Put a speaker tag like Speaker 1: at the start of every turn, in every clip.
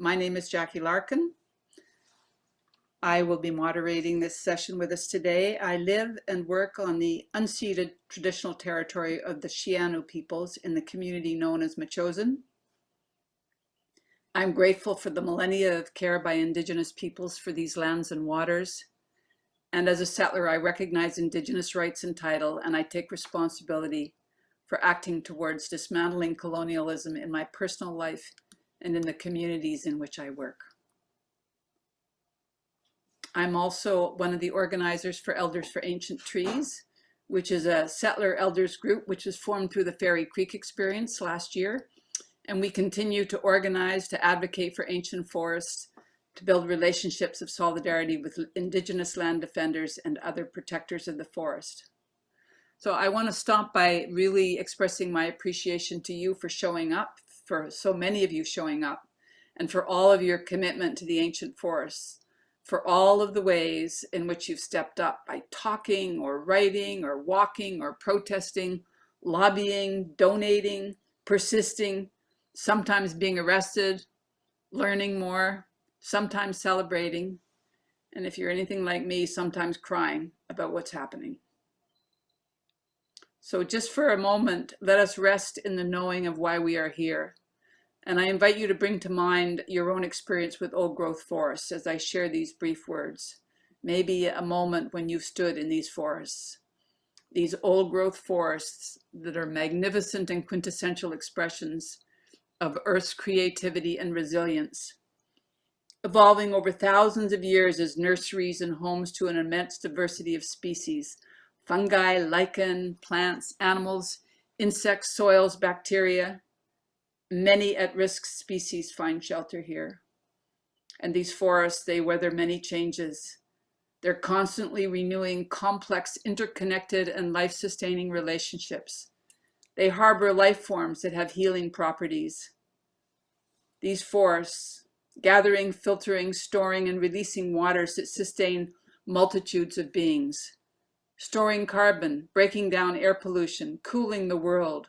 Speaker 1: My name is Jackie Larkin. I will be moderating this session with us today. I live and work on the unceded traditional territory of the Shianu peoples in the community known as Machosen. I'm grateful for the millennia of care by Indigenous peoples for these lands and waters. And as a settler, I recognize Indigenous rights and title, and I take responsibility for acting towards dismantling colonialism in my personal life and in the communities in which I work. I'm also one of the organizers for Elders for Ancient Trees, which is a settler elders group which was formed through the Fairy Creek experience last year. And we continue to organize, to advocate for ancient forests, to build relationships of solidarity with Indigenous land defenders and other protectors of the forest. So I want to start by really expressing my appreciation to you for showing up, for so many of you showing up, and for all of your commitment to the ancient forests, for all of the ways in which you've stepped up by talking or writing or walking or protesting, lobbying, donating, persisting, sometimes being arrested, learning more, sometimes celebrating, and if you're anything like me, sometimes crying about what's happening. So just for a moment, let us rest in the knowing of why we are here. And I invite you to bring to mind your own experience with old growth forests as I share these brief words. Maybe a moment when you've stood in these forests. These old growth forests that are magnificent and quintessential expressions of Earth's creativity and resilience, evolving over thousands of years as nurseries and homes to an immense diversity of species. Fungi, lichen, plants, animals, insects, soils, bacteria. Many at-risk species find shelter here. And these forests, they weather many changes. They're constantly renewing complex, interconnected, and life-sustaining relationships. They harbor life forms that have healing properties. These forests, gathering, filtering, storing, and releasing waters that sustain multitudes of beings. Storing carbon, breaking down air pollution, cooling the world.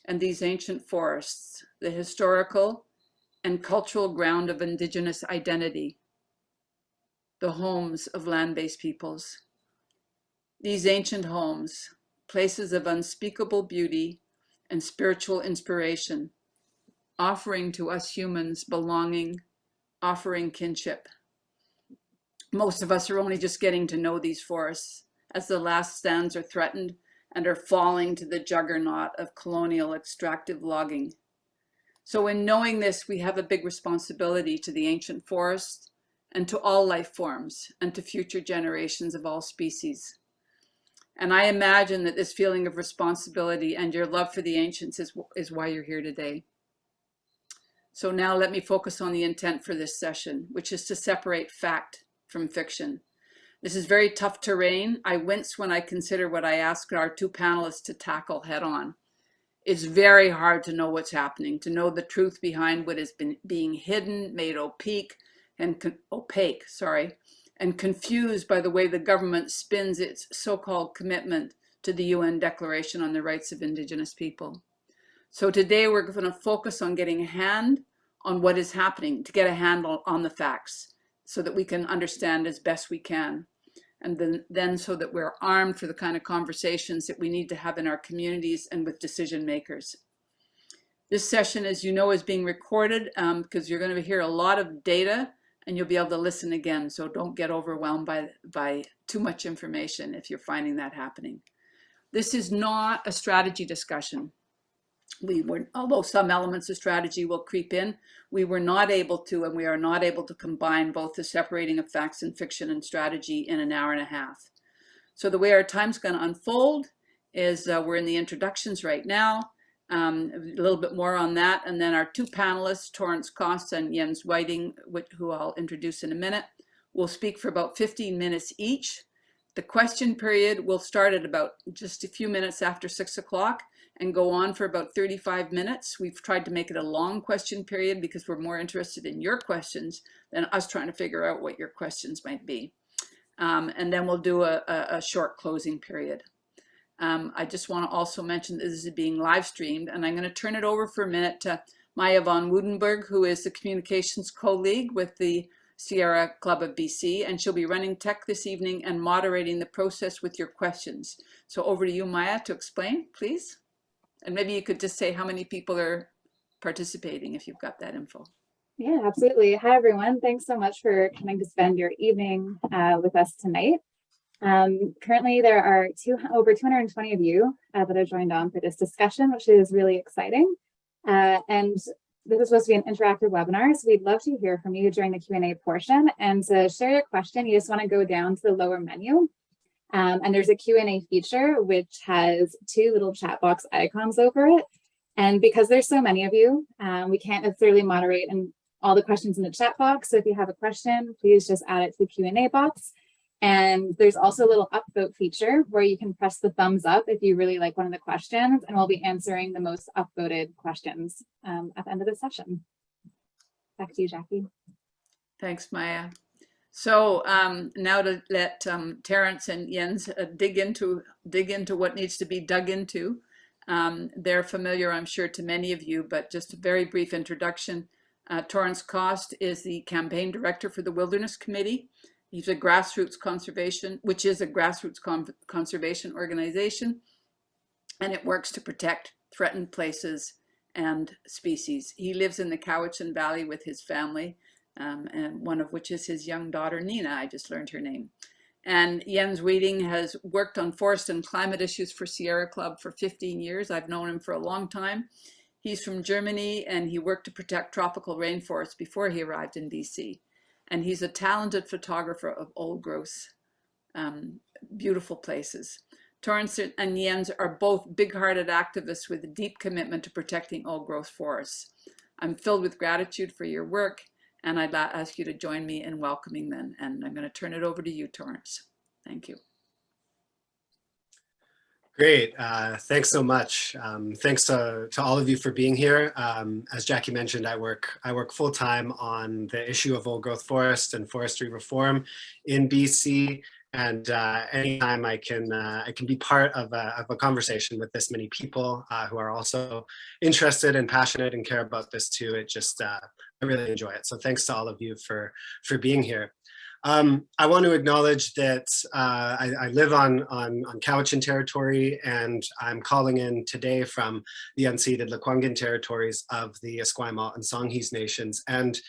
Speaker 1: And these ancient forests, the historical and cultural ground of Indigenous identity, the homes of land-based peoples. These ancient homes, places of unspeakable beauty and spiritual inspiration, offering to us humans belonging, offering kinship. Most of us are only just getting to know these forests as the last stands are threatened and are falling to the juggernaut of colonial extractive logging. So in knowing this, we have a big responsibility to the ancient forest and to all life forms and to future generations of all species. And I imagine that this feeling of responsibility and your love for the ancients is why you're here today. So now let me focus on the intent for this session, which is to separate fact from fiction. This is very tough terrain. I wince when I consider what I ask our two panelists to tackle head on. It's very hard to know what's happening, to know the truth behind what has been being hidden, made opaque, and confused by the way the government spins its so-called commitment to the UN Declaration on the Rights of Indigenous People. So today we're going to focus on getting a hand on what is happening, to get a handle on the facts, so that we can understand as best we can. And then so that we're armed for the kind of conversations that we need to have in our communities and with decision makers. This session, as you know, is being recorded because you're going to hear a lot of data and you'll be able to listen again. So don't get overwhelmed by too much information if you're finding that happening. This is not a strategy discussion. Although some elements of strategy will creep in, we were not able to, and we are not able to combine both the separating of facts and fiction and strategy in an hour and a half. So the way our time's going to unfold is we're in the introductions right now, a little bit more on that, and then our two panelists, Torrance Cost and Jens Whiting, who I'll introduce in a minute, will speak for about 15 minutes each. The question period will start at about just a few minutes after 6 o'clock and go on for about 35 minutes. We've tried to make it a long question period because we're more interested in your questions than us trying to figure out what your questions might be. And then we'll do a short closing period. I just want to also mention that this is being live streamed, and I'm going to turn it over for a minute to Maya von Woudenberg, who is the communications co-league with the Sierra Club of BC, and she'll be running tech this evening and moderating the process with your questions. So over to you, Maya, to explain, please. And maybe you could just say how many people are participating if you've got that info.
Speaker 2: Yeah, absolutely. Hi, everyone. Thanks so much for coming to spend your evening with us tonight. Currently, there are over 220 of you that have joined on for this discussion, which is really exciting. And this is supposed to be an interactive webinar, so we'd love to hear from you during the Q&A portion. And to share your question, you just want to go down to the lower menu. And there's a Q&A feature, which has two little chat box icons over it. And because there's so many of you, we can't necessarily moderate and all the questions in the chat box. So if you have a question, please just add it to the Q&A box. And there's also a little upvote feature where you can press the thumbs up if you really like one of the questions, and we'll be answering the most upvoted questions at the end of the session. Back to you, Jackie. Thanks,
Speaker 1: Maya. So now to let Terence and Jens dig into what needs to be dug into. They're familiar, I'm sure, to many of you, but just a very brief introduction. Torrance Cost is the campaign director for the Wilderness Committee. He's a grassroots conservation, which is a grassroots conservation organization, and it works to protect threatened places and species. He lives in the Cowichan Valley with his family, and one of which is his young daughter, Nina. I just learned her name. And Jens Wieding has worked on forest and climate issues for Sierra Club for 15 years. I've known him for a long time. He's from Germany, and he worked to protect tropical rainforests before he arrived in BC. And he's a talented photographer of old growth, beautiful places. Torrance and Jens are both big-hearted activists with a deep commitment to protecting old growth forests. I'm filled with gratitude for your work, and I'd ask you to join me in welcoming them. And I'm going to turn it over to you, Torrance. Thank you.
Speaker 3: Great, thanks so much. Thanks to all of you for being here. As Jackie mentioned, I work full-time on the issue of old growth forest and forestry reform in BC. And anytime I can be part of a conversation with this many people who are also interested and passionate and care about this too, I really enjoy it. So thanks to all of you for being here. I want to acknowledge that I live on Cowichan territory, and I'm calling in today from the unceded Lekwungen territories of the Esquimalt and Songhees nations. And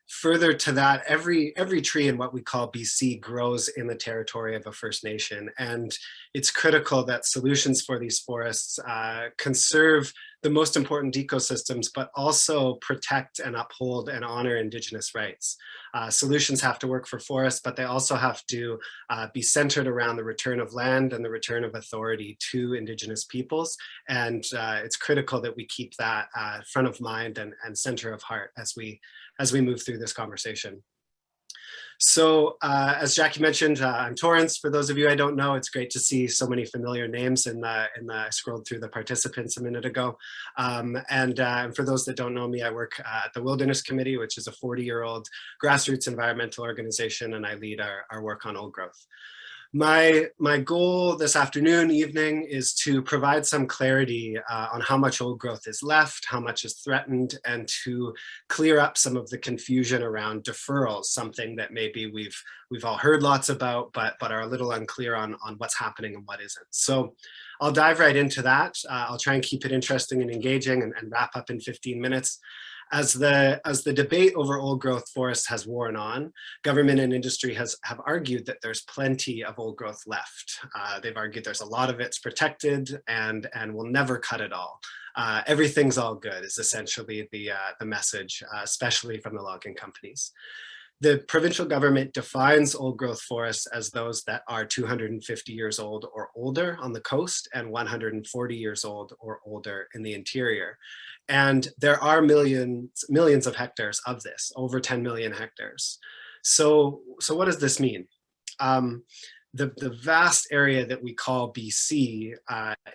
Speaker 3: further to that, every tree in what we call BC grows in the territory of a First Nation. And it's critical that solutions for these forests conserve the most important ecosystems, but also protect and uphold and honor Indigenous rights. Solutions have to work for forests, but they also have to be centered around the return of land and the return of authority to Indigenous peoples. And it's critical that we keep that front of mind and center of heart as we move through this conversation. So as Jackie mentioned, I'm Torrance. For those of you I don't know, it's great to see so many familiar names I scrolled through the participants a minute ago. And for those that don't know me, I work at the Wilderness Committee, which is a 40-year-old grassroots environmental organization, and I lead our work on old growth. My goal this evening is to provide some clarity on how much old growth is left, how much is threatened, and to clear up some of the confusion around deferrals, something that maybe we've all heard lots about, but are a little unclear on what's happening and what isn't. So I'll dive right into that. I'll try and keep it interesting and engaging and wrap up in 15 minutes. As the debate over old growth forests has worn on, government and industry have argued that there's plenty of old growth left. They've argued there's a lot of it's protected and we'll never cut it all. Everything's all good is essentially the message, especially from the logging companies. The provincial government defines old growth forests as those that are 250 years old or older on the coast and 140 years old or older in the interior. And there are millions of hectares of this, over 10 million hectares. So what does this mean? The vast area that we call BC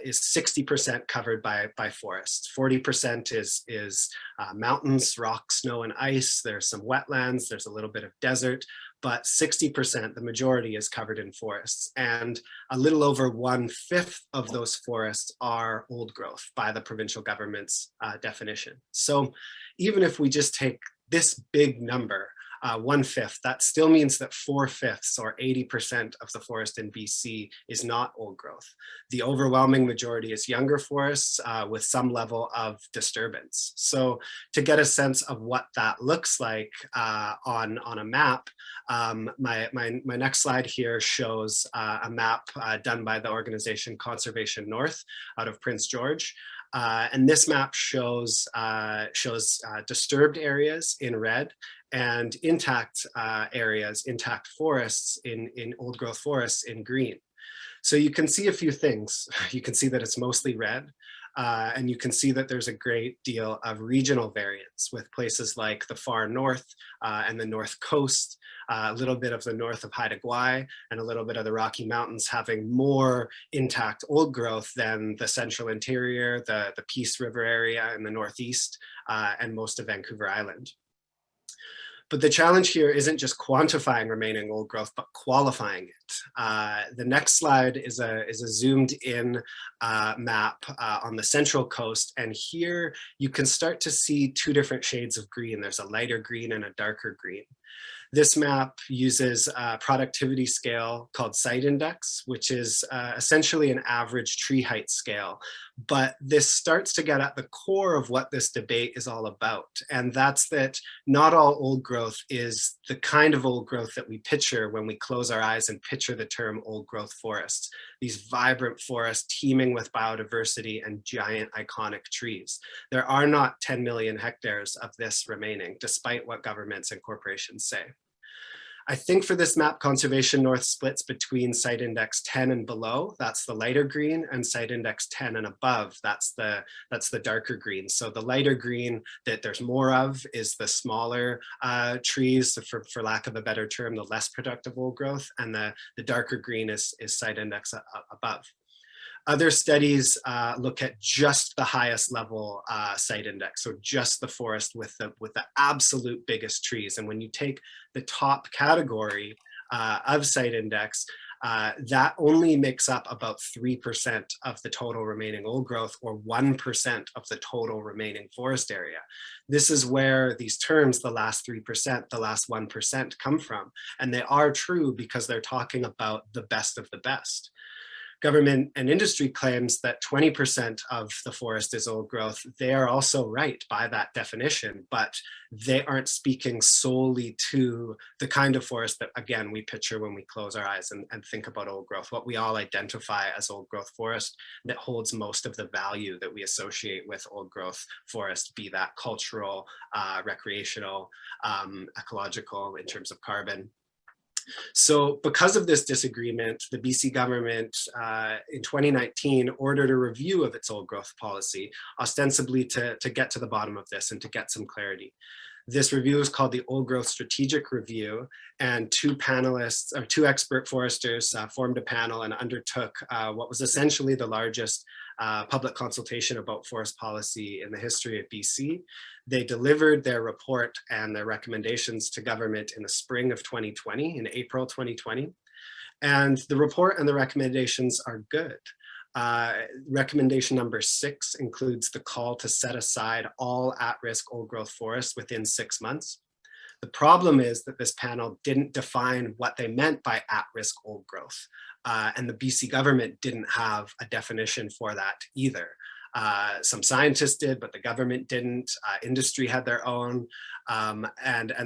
Speaker 3: is 60% covered by forests. 40% is mountains, rock, snow, and ice. There's some wetlands, there's a little bit of desert, but 60%, the majority, is covered in forests. And a little over 1/5 of those forests are old growth by the provincial government's definition. So even if we just take this big number, 1/5, that still means that 4/5 or 80% of the forest in BC is not old growth. The overwhelming majority is younger forests with some level of disturbance. So to get a sense of what that looks like on a map, my next slide here shows a map done by the organization Conservation North out of Prince George. And this map shows disturbed areas in red and intact areas, intact forests in old growth forests in green. So you can see a few things. You can see that it's mostly red. And you can see that there's a great deal of regional variance with places like the far north and the north coast, a little bit of the north of Haida Gwaii, and a little bit of the Rocky Mountains having more intact old growth than the central interior, the Peace River area in the northeast, and most of Vancouver Island. But the challenge here isn't just quantifying remaining old growth, but qualifying it. The next slide is a zoomed in map on the central coast. And here you can start to see two different shades of green. There's a lighter green and a darker green. This map uses a productivity scale called site index, which is essentially an average tree height scale. But this starts to get at the core of what this debate is all about. And that's that not all old growth is the kind of old growth that we picture when we close our eyes and picture the term old growth forests. These vibrant forests teeming with biodiversity and giant iconic trees. There are not 10 million hectares of this remaining, despite what governments and corporations say. I think for this map, Conservation North splits between site index 10 and below, that's the lighter green, and site index 10 and above, that's the darker green. So the lighter green that there's more of is the smaller trees, for lack of a better term, the less productive old growth, and the darker green is site index above. Other studies look at just the highest level site index, so just the forest with the absolute biggest trees. And when you take the top category of site index, that only makes up about 3% of the total remaining old growth, or 1% of the total remaining forest area. This is where these terms, the last 3%, the last 1%, come from. And they are true because they're talking about the best of the best. Government and industry claims that 20% of the forest is old growth. They are also right by that definition, but they aren't speaking solely to the kind of forest that, again, we picture when we close our eyes and think about old growth, what we all identify as old growth forest that holds most of the value that we associate with old growth forest, be that cultural, recreational, ecological in terms of carbon. So because of this disagreement, the BC government in 2019 ordered a review of its old growth policy, ostensibly to get to the bottom of this and to get some clarity. This review is called the Old Growth Strategic Review, and two panelists, or two expert foresters, formed a panel and undertook what was essentially the largest public consultation about forest policy in the history of BC. They delivered their report and their recommendations to government in the spring of 2020, in April 2020. And the report and the recommendations are good. Recommendation number 6 includes the call to set aside all at-risk old growth forests within 6 months. The problem is that this panel didn't define what they meant by at-risk old growth. And the BC government didn't have a definition for that either. Some scientists did, but the government didn't. Industry had their own, and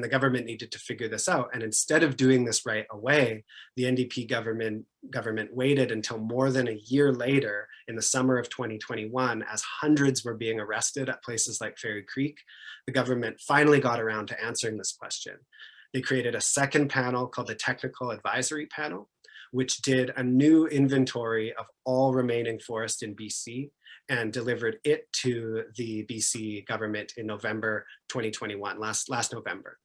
Speaker 3: the government needed to figure this out. And instead of doing this right away, the NDP government waited until more than a year later, in the summer of 2021, as hundreds were being arrested at places like Fairy Creek. The government finally got around to answering this question. They created a second panel called the Technical Advisory Panel, which did a new inventory of all remaining forest in BC and delivered it to the BC government in November 2021, last November.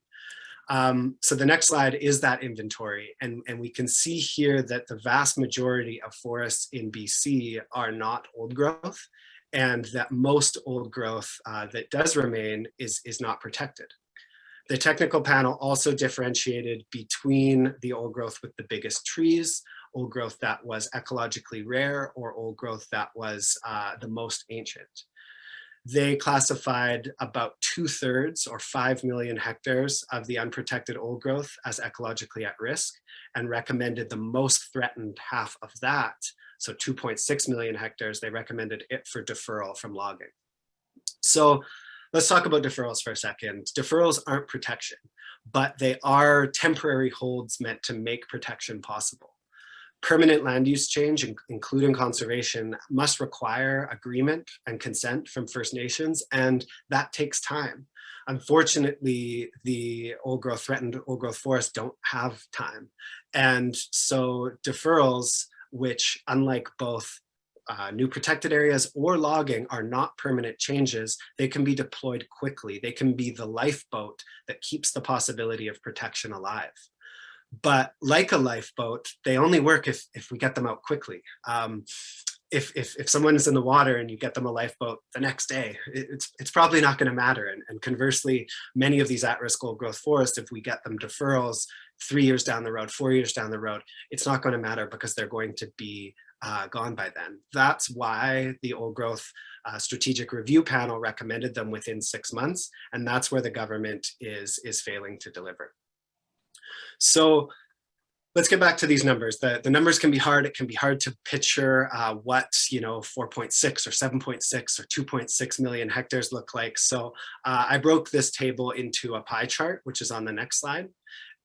Speaker 3: So the next slide is that inventory, and we can see here that the vast majority of forests in BC are not old growth, and that most old growth that does remain is not protected. The technical panel also differentiated between the old growth with the biggest trees, old growth that was ecologically rare, or old growth that was the most ancient. They classified about 2/3 or 5 million hectares of the unprotected old growth as ecologically at risk and recommended the most threatened half of that, so 2.6 million hectares, they recommended it for deferral from logging. So let's talk about deferrals for a second. Deferrals aren't protection, but they are temporary holds meant to make protection possible. Permanent land use change, including conservation, must require agreement and consent from First Nations, and that takes time. Unfortunately, the threatened old growth forests don't have time. And so deferrals, which unlike both new protected areas or logging are not permanent changes, they can be deployed quickly. They can be the lifeboat that keeps the possibility of protection alive. But like a lifeboat, they only work if we get them out quickly. If someone is in the water and you get them a lifeboat the next day, it's probably not going to matter. And conversely, many of these at-risk old growth forests, if we get them deferrals 3 years down the road, 4 years down the road, it's not going to matter because they're going to be gone by then. That's why the old growth strategic review panel recommended them within 6 months, and that's where the government is failing to deliver. So let's get back to these numbers. The numbers can be hard. It can be hard to picture what 4.6 or 7.6 or 2.6 million hectares look like. So I broke this table into a pie chart, which is on the next slide.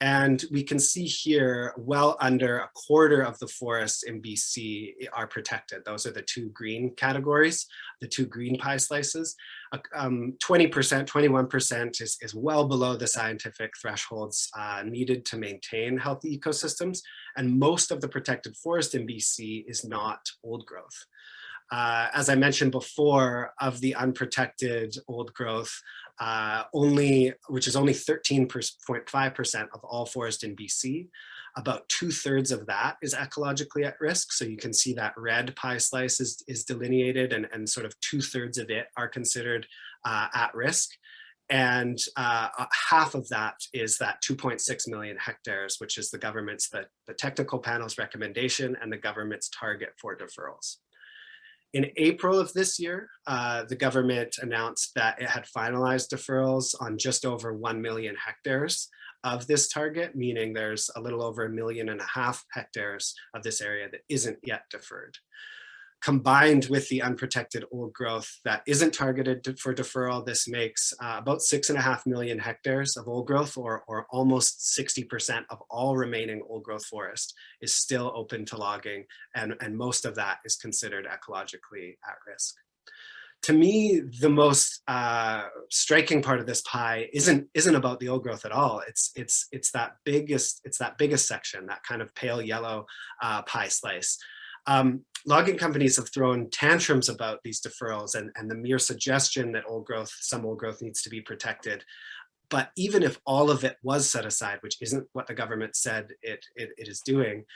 Speaker 3: And we can see here well under a quarter of the forests in BC are protected. Those are the two green categories, the two green pie slices. 20%, 21% is well below the scientific thresholds needed to maintain healthy ecosystems. And most of the protected forest in BC is not old growth. As I mentioned before, of the unprotected old growth, which is only 13.5% of all forest in BC, about 2/3 of that is ecologically at risk. So you can see that red pie slice is delineated, and sort of 2/3 of it are considered at risk. And half of that is that 2.6 million hectares, which is the government's, the technical panel's recommendation and the government's target for deferrals. In April of this year, the government announced that it had finalized deferrals on just over 1 million hectares of this target, meaning there's a little over 1.5 million hectares of this area that isn't yet deferred. Combined with the unprotected old growth that isn't targeted for deferral, this makes about 6.5 million hectares of old growth, or almost 60% of all remaining old growth forest is still open to logging, and most of that is considered ecologically at risk. To me, the most striking part of this pie isn't about the old growth at all. It's that biggest section, that kind of pale yellow pie slice. Logging companies have thrown tantrums about these deferrals and the mere suggestion that some old growth needs to be protected. But even if all of it was set aside, which isn't what the government said it is doing,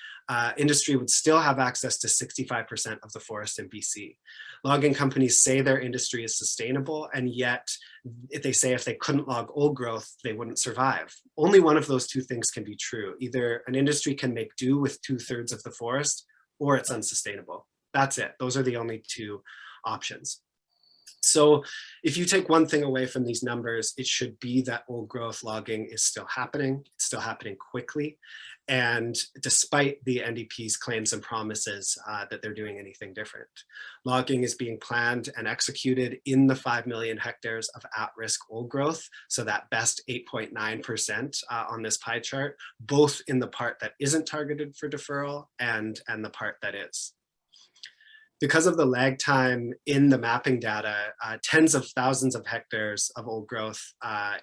Speaker 3: industry would still have access to 65% of the forest in BC. Logging companies say their industry is sustainable, and yet they say if they couldn't log old growth, they wouldn't survive. Only one of those two things can be true. Either an industry can make do with 2/3 of the forest, or it's unsustainable. That's it. Those are the only two options. So if you take one thing away from these numbers, it should be that old growth logging is still happening. It's still happening quickly. And despite the NDP's claims and promises that they're doing anything different, logging is being planned and executed in the 5 million hectares of at-risk old growth. So that best 8.9% on this pie chart, both in the part that isn't targeted for deferral and the part that is. Because of the lag time in the mapping data, tens of thousands of hectares of old growth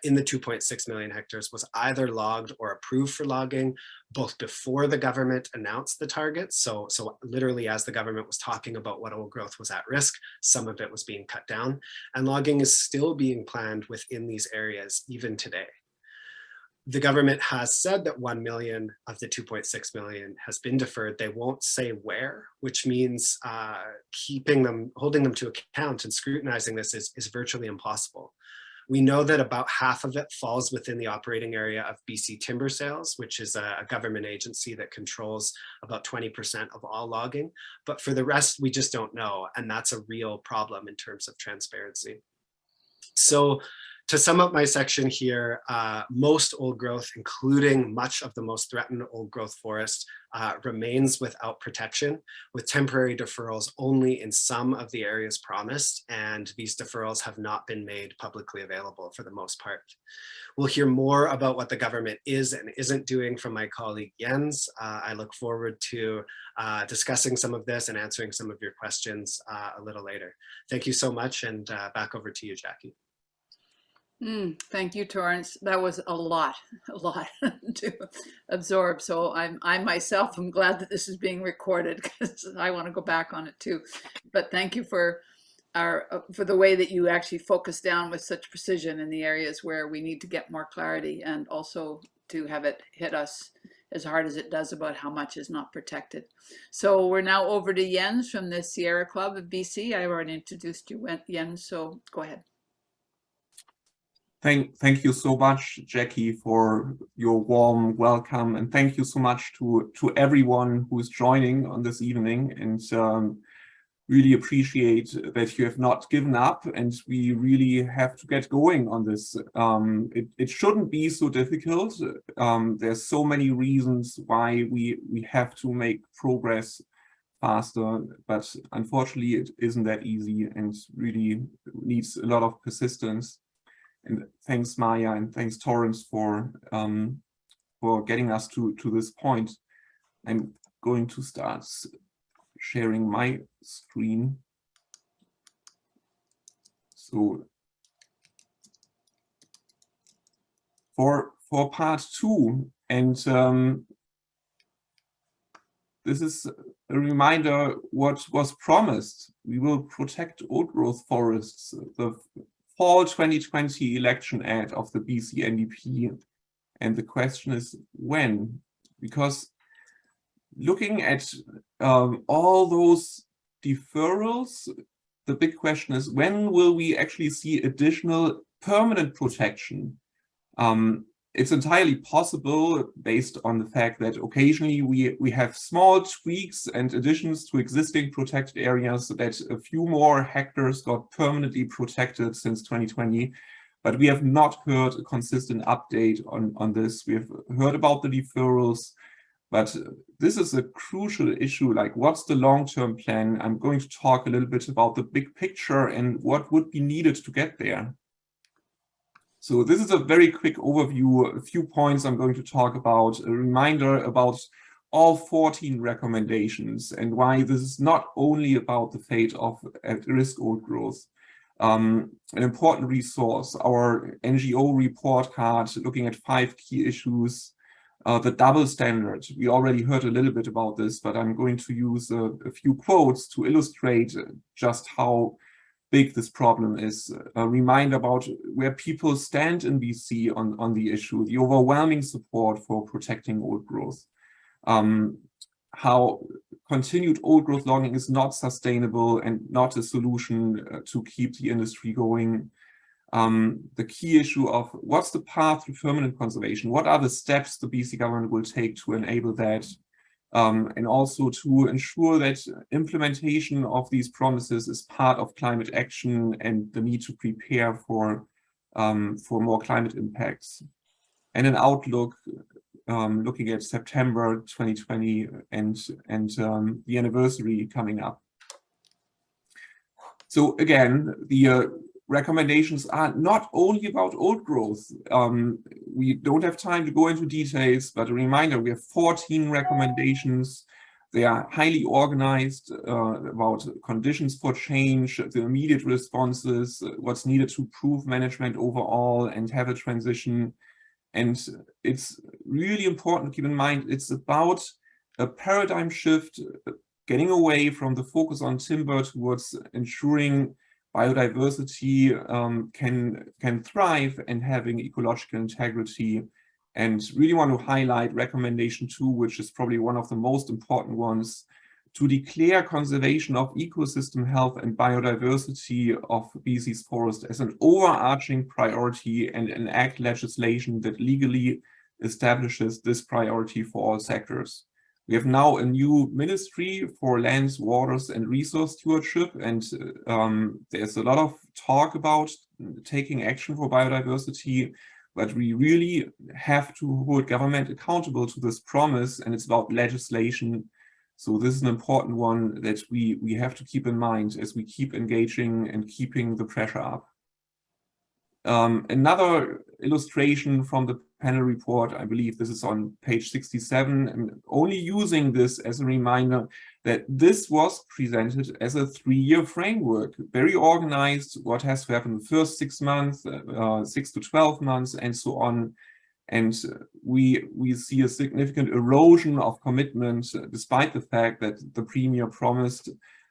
Speaker 3: in the 2.6 million hectares was either logged or approved for logging, both before the government announced the targets. So literally as the government was talking about what old growth was at risk, some of it was being cut down, and logging is still being planned within these areas even today. The government has said that 1 million of the 2.6 million has been deferred. They won't say where, which means holding them to account and scrutinizing this is virtually impossible. We know that about half of it falls within the operating area of BC Timber Sales, which is a government agency that controls about 20% of all logging. But for the rest, we just don't know. And that's a real problem in terms of transparency. So to sum up my section here, most old growth, including much of the most threatened old growth forest, remains without protection, with temporary deferrals only in some of the areas promised, and these deferrals have not been made publicly available for the most part. We'll hear more about what the government is and isn't doing from my colleague Jens. I look forward to discussing some of this and answering some of your questions a little later. Thank you so much, and back over to you, Jackie.
Speaker 1: Thank you, Torrance. That was a lot to absorb. So I myself am glad that this is being recorded because I want to go back on it too. But thank you for the way that you actually focus down with such precision in the areas where we need to get more clarity, and also to have it hit us as hard as it does about how much is not protected. So we're now over to Jens from the Sierra Club of BC. I already introduced you, Jens, so go ahead.
Speaker 4: Thank you so much, Jackie, for your warm welcome, and thank you so much to everyone who is joining on this evening, and really appreciate that you have not given up, and we really have to get going on this. It shouldn't be so difficult. There's so many reasons why we have to make progress faster, but unfortunately it isn't that easy and really needs a lot of persistence. And thanks, Maya, and thanks, Torrance, for getting us to this point. I'm going to start sharing my screen. So for part 2, and this is a reminder what was promised. We will protect old growth forests. The fall 2020 election ad of the BC NDP. And the question is when? Because looking at all those deferrals, the big question is when will we actually see additional permanent protection? It's entirely possible based on the fact that occasionally we have small tweaks and additions to existing protected areas so that a few more hectares got permanently protected since 2020, but we have not heard a consistent update on this. We have heard about the deferrals, but this is a crucial issue, like what's the long-term plan? I'm going to talk a little bit about the big picture and what would be needed to get there. So this is a very quick overview, a few points I'm going to talk about, a reminder about all 14 recommendations and why this is not only about the fate of at-risk old growth. An important resource, our NGO report card looking at 5 key issues, the double standard. We already heard a little bit about this, but I'm going to use a few quotes to illustrate just how big this problem is. A reminder about where people stand in BC on the issue, the overwhelming support for protecting old growth, how continued old growth logging is not sustainable and not a solution to keep the industry going. The key issue of what's the path to permanent conservation? What are the steps the BC government will take to enable that? And also to ensure that implementation of these promises is part of climate action and the need to prepare for more climate impacts. And an outlook looking at September 2020 and the anniversary coming up. So again, the recommendations are not only about old growth. We don't have time to go into details, but a reminder, we have 14 recommendations. They are highly organized about conditions for change, the immediate responses, what's needed to improve management overall and have a transition. And it's really important to keep in mind, it's about a paradigm shift, getting away from the focus on timber towards ensuring biodiversity can thrive and having ecological integrity. And really want to highlight recommendation 2, which is probably one of the most important ones, to declare conservation of ecosystem health and biodiversity of BC's forest as an overarching priority and enact legislation that legally establishes this priority for all sectors. We have now a new ministry for lands, waters, and resource stewardship, and there's a lot of talk about taking action for biodiversity, but we really have to hold government accountable to this promise, and it's about legislation. So this is an important one that we have to keep in mind as we keep engaging and keeping the pressure up. Another illustration from the panel report, I believe this is on page 67, and only using this as a reminder that this was presented as a 3-year framework, very organized, what has to happen in the first 6 months, 6 to 12 months, and so on. And we see a significant erosion of commitment, despite the fact that the Premier promised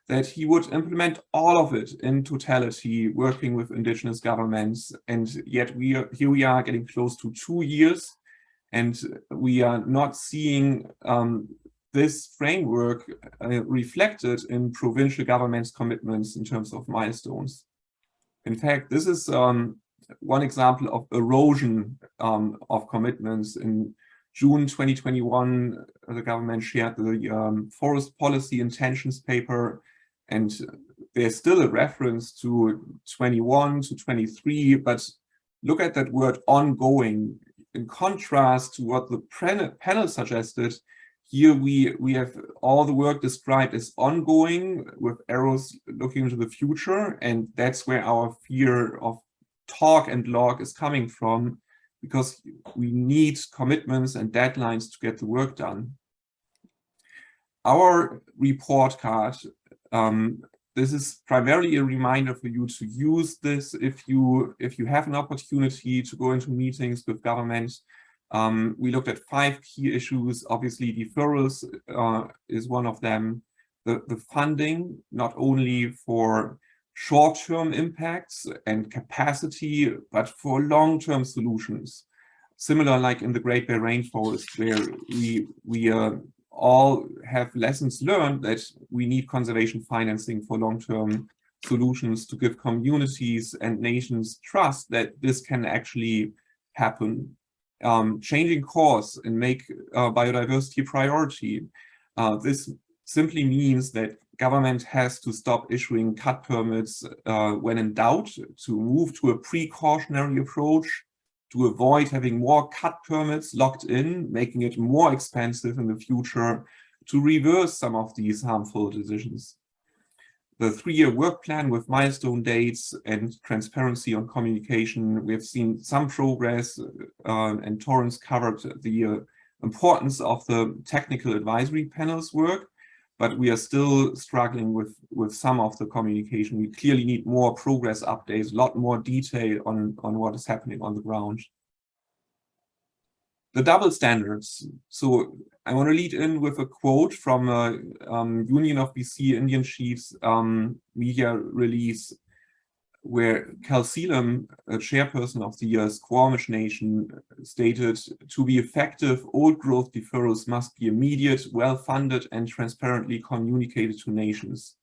Speaker 4: that he would implement all of it in totality, working with indigenous governments. And yet here we are getting close to 2 years, and we are not seeing this framework reflected in provincial governments' commitments in terms of milestones. In fact, this is one example of erosion of commitments. In June 2021, the government shared the forest policy intentions paper, and there's still a reference to 21 to 23, but look at that word ongoing. In contrast to what the panel suggested, here we have all the work described as ongoing with arrows looking into the future, and that's where our fear of talk and log is coming from, because we need commitments and deadlines to get the work done. Our report card, this is primarily a reminder for you to use this if you have an opportunity to go into meetings with government. We looked at 5 key issues. Obviously, deferrals is one of them. The funding, not only for short-term impacts and capacity, but for long-term solutions. Similar like in the Great Bear Rainforest, where we all have lessons learned that we need conservation financing for long-term solutions to give communities and nations trust that this can actually happen. Changing course and make biodiversity a priority. This simply means that government has to stop issuing cut permits when in doubt, to move to a precautionary approach, to avoid having more cut permits locked in, making it more expensive in the future, to reverse some of these harmful decisions. The 3-year work plan with milestone dates and transparency on communication, we have seen some progress, and Torrance covered the importance of the technical advisory panel's work, but we are still struggling with some of the communication. We clearly need more progress updates, a lot more detail on what is happening on the ground. The double standards. So I want to lead in with a quote from Union of BC Indian Chiefs media release, where Cal Sealam, a chairperson of the Squamish Nation, stated, "To be effective, old growth deferrals must be immediate, well-funded, and transparently communicated to nations."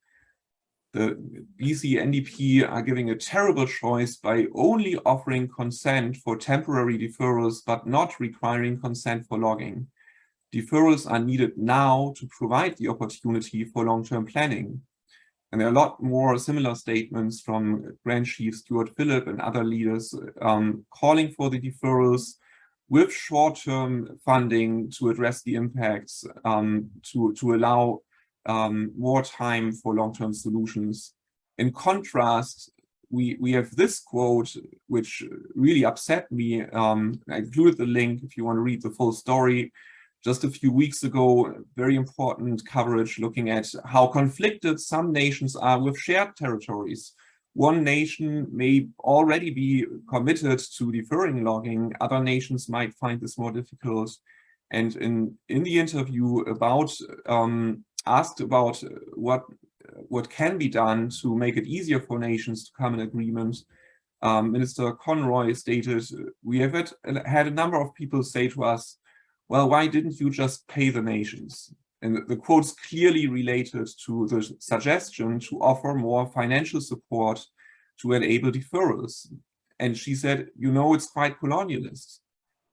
Speaker 4: The BC NDP are giving a terrible choice by only offering consent for temporary deferrals, but not requiring consent for logging. Deferrals are needed now to provide the opportunity for long-term planning. And there are a lot more similar statements from Grand Chief Stuart Phillip and other leaders calling for the deferrals with short-term funding to address the impacts, to allow more time for long-term solutions. In contrast, we have this quote, which really upset me. I included the link if you want to read the full story. Just a few weeks ago, very important coverage looking at how conflicted some nations are with shared territories. One nation may already be committed to deferring logging. Other nations might find this more difficult. And in the interview asked about what can be done to make it easier for nations to come in agreement, Minister Conroy stated, "We have had a number of people say to us, well, why didn't you just pay the nations?" And the quotes clearly related to the suggestion to offer more financial support to enable deferrals. And she said, you know, it's quite colonialist.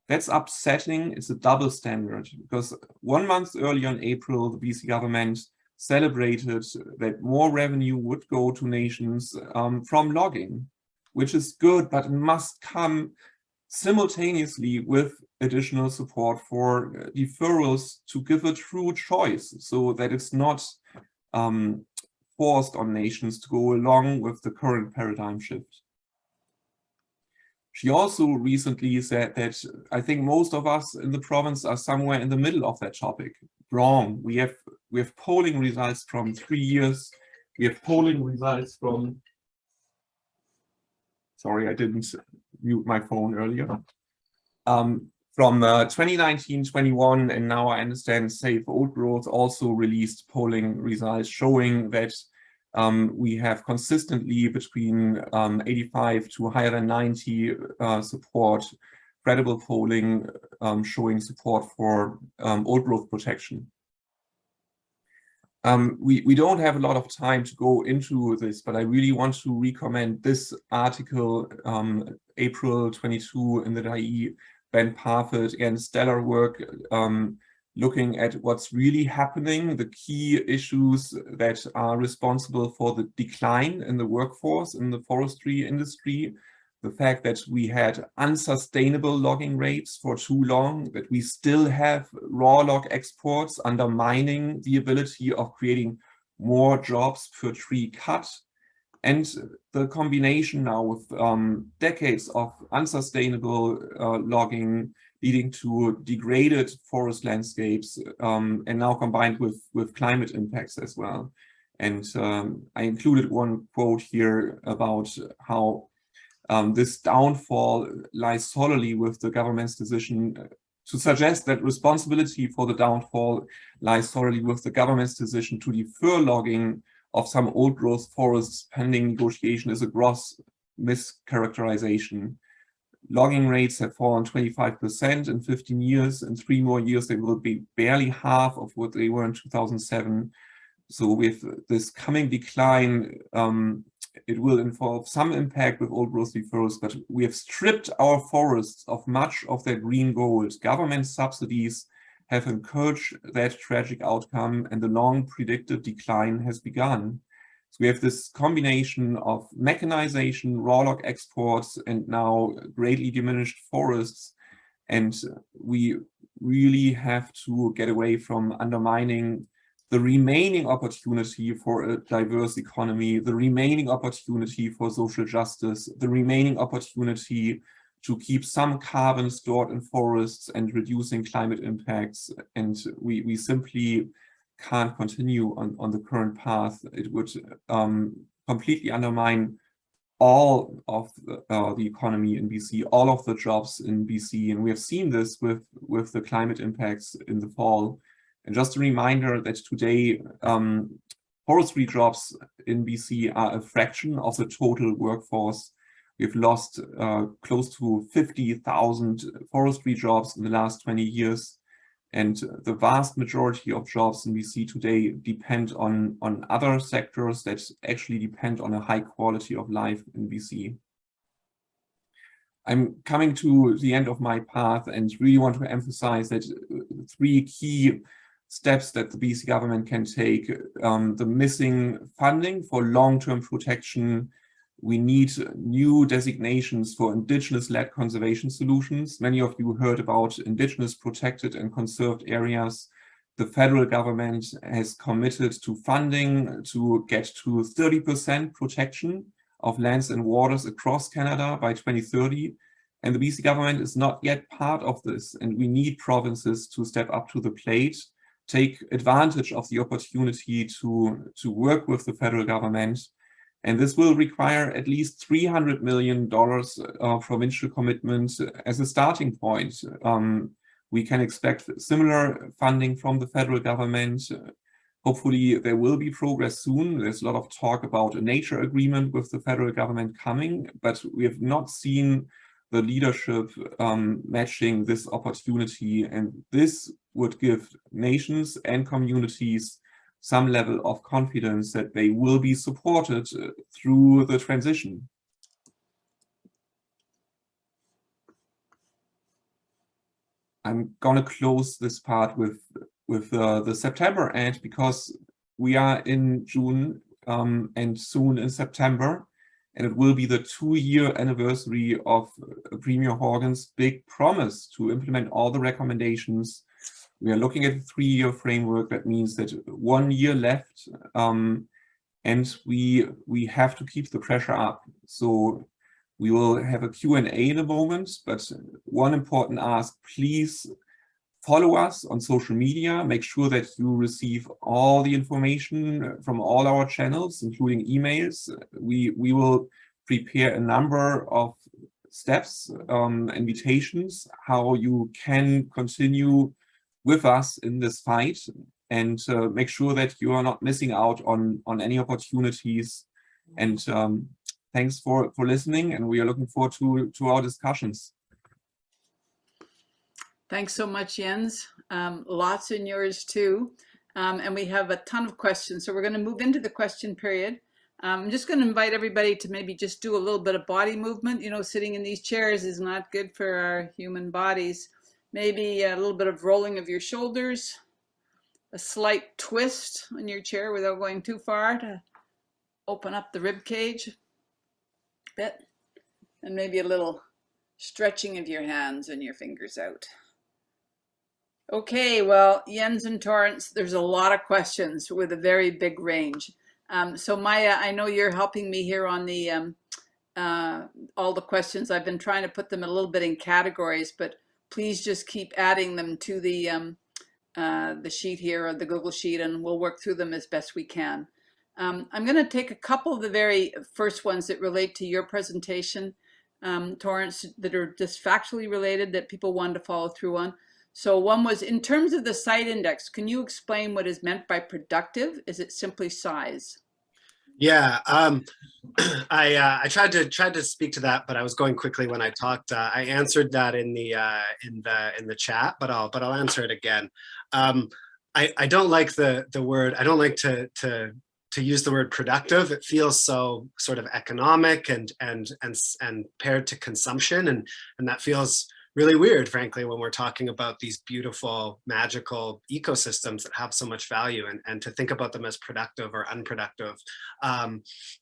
Speaker 4: That's upsetting. It's a double standard, because 1 month earlier in April, the BC government celebrated that more revenue would go to nations from logging, which is good, but it must come simultaneously with additional support for deferrals to give a true choice, so that it's not forced on nations to go along with the current paradigm shift. She also recently said that I think most of us in the province are somewhere in the middle of that topic. Wrong. We have polling results from 3 years. We have polling results from, sorry, I didn't mute my phone earlier. From 2019-21, and now I understand Save Old Growth also released polling results showing that we have consistently between 85 to higher than 90 support, credible polling showing support for old growth protection. We don't have a lot of time to go into this, but I really want to recommend this article, April 22 in the IE, Ben Parfit, again, stellar work, looking at what's really happening, the key issues that are responsible for the decline in the workforce in the forestry industry, the fact that we had unsustainable logging rates for too long, that we still have raw log exports undermining the ability of creating more jobs per tree cut, and the combination now with decades of unsustainable logging leading to degraded forest landscapes, and now combined with climate impacts as well. And I included one quote here about how this downfall lies solely with the government's decision to suggest that responsibility for the downfall lies solely with the government's decision to defer logging of some old growth forests pending negotiation is a gross mischaracterization. Logging rates have fallen 25% in 15 years. In 3 more years, they will be barely half of what they were in 2007. So with this coming decline, it will involve some impact with old growth deferrals, but we have stripped our forests of much of their green gold. Government subsidies have encouraged that tragic outcome, and the long predicted decline has begun. So we have this combination of mechanization, raw log exports, and now greatly diminished forests. And we really have to get away from undermining the remaining opportunity for a diverse economy, the remaining opportunity for social justice, the remaining opportunity to keep some carbon stored in forests and reducing climate impacts. And we simply can't continue on the current path. It would completely undermine all of the economy in BC, all of the jobs in BC. And we have seen this with the climate impacts in the fall. And just a reminder that today, forestry jobs in BC are a fraction of the total workforce. We've lost close to 50,000 forestry jobs in the last 20 years. And the vast majority of jobs in BC today depend on other sectors that actually depend on a high quality of life in BC. I'm coming to the end of my path and really want to emphasize that 3 key steps that the BC government can take: the missing funding for long-term protection. We need new designations for Indigenous-led conservation solutions. Many of you heard about Indigenous protected and conserved areas. The federal government has committed to funding to get to 30% protection of lands and waters across Canada by 2030. And the BC government is not yet part of this. And we need provinces to step up to the plate, take advantage of the opportunity to work with the federal government. And this will require at least $300 million provincial commitment as a starting point. We can expect similar funding from the federal government. Hopefully there will be progress soon. There's a lot of talk about a nature agreement with the federal government coming, but we have not seen the leadership matching this opportunity. And this would give nations and communities some level of confidence that they will be supported through the transition. I'm gonna close this part with the September ad, because we are in June and soon in September, and it will be the 2-year anniversary of Premier Horgan's big promise to implement all the recommendations. We are looking at a 3-year framework. That means that 1 year left, and we have to keep the pressure up. So we will have a Q&A in a moment, but one important ask: please follow us on social media. Make sure that you receive all the information from all our channels, including emails. We will prepare a number of steps, invitations, how you can continue with us in this fight, and make sure that you are not missing out on any opportunities. And thanks for listening, and we are looking forward to our discussions.
Speaker 1: Thanks so much, Jens. Lots in yours too. And we have a ton of questions. So we're going to move into the question period. I'm just going to invite everybody to maybe just do a little bit of body movement. You know, sitting in these chairs is not good for our human bodies. Maybe a little bit of rolling of your shoulders, a slight twist on your chair without going too far to open up the rib cage a bit, and maybe a little stretching of your hands and your fingers out. Okay, well, Jens and Torrance, there's a lot of questions with a very big range. So Maya, I know you're helping me here on the all the questions. I've been trying to put them a little bit in categories, but please just keep adding them to the sheet here, or the Google Sheet, and we'll work through them as best we can. I'm going to take a couple of the very first ones that relate to your presentation, Torrance, that are just factually related that people wanted to follow through on. So one was, in terms of the site index, can you explain what is meant by productive? Is it simply size?
Speaker 3: Yeah, I tried to speak to that, but I was going quickly when I talked. I answered that in the chat, but I'll answer it again. I don't like the word. I don't like to use the word productive. It feels so sort of economic and paired to consumption, and that feels really weird, frankly, when we're talking about these beautiful, magical ecosystems that have so much value, and to think about them as productive or unproductive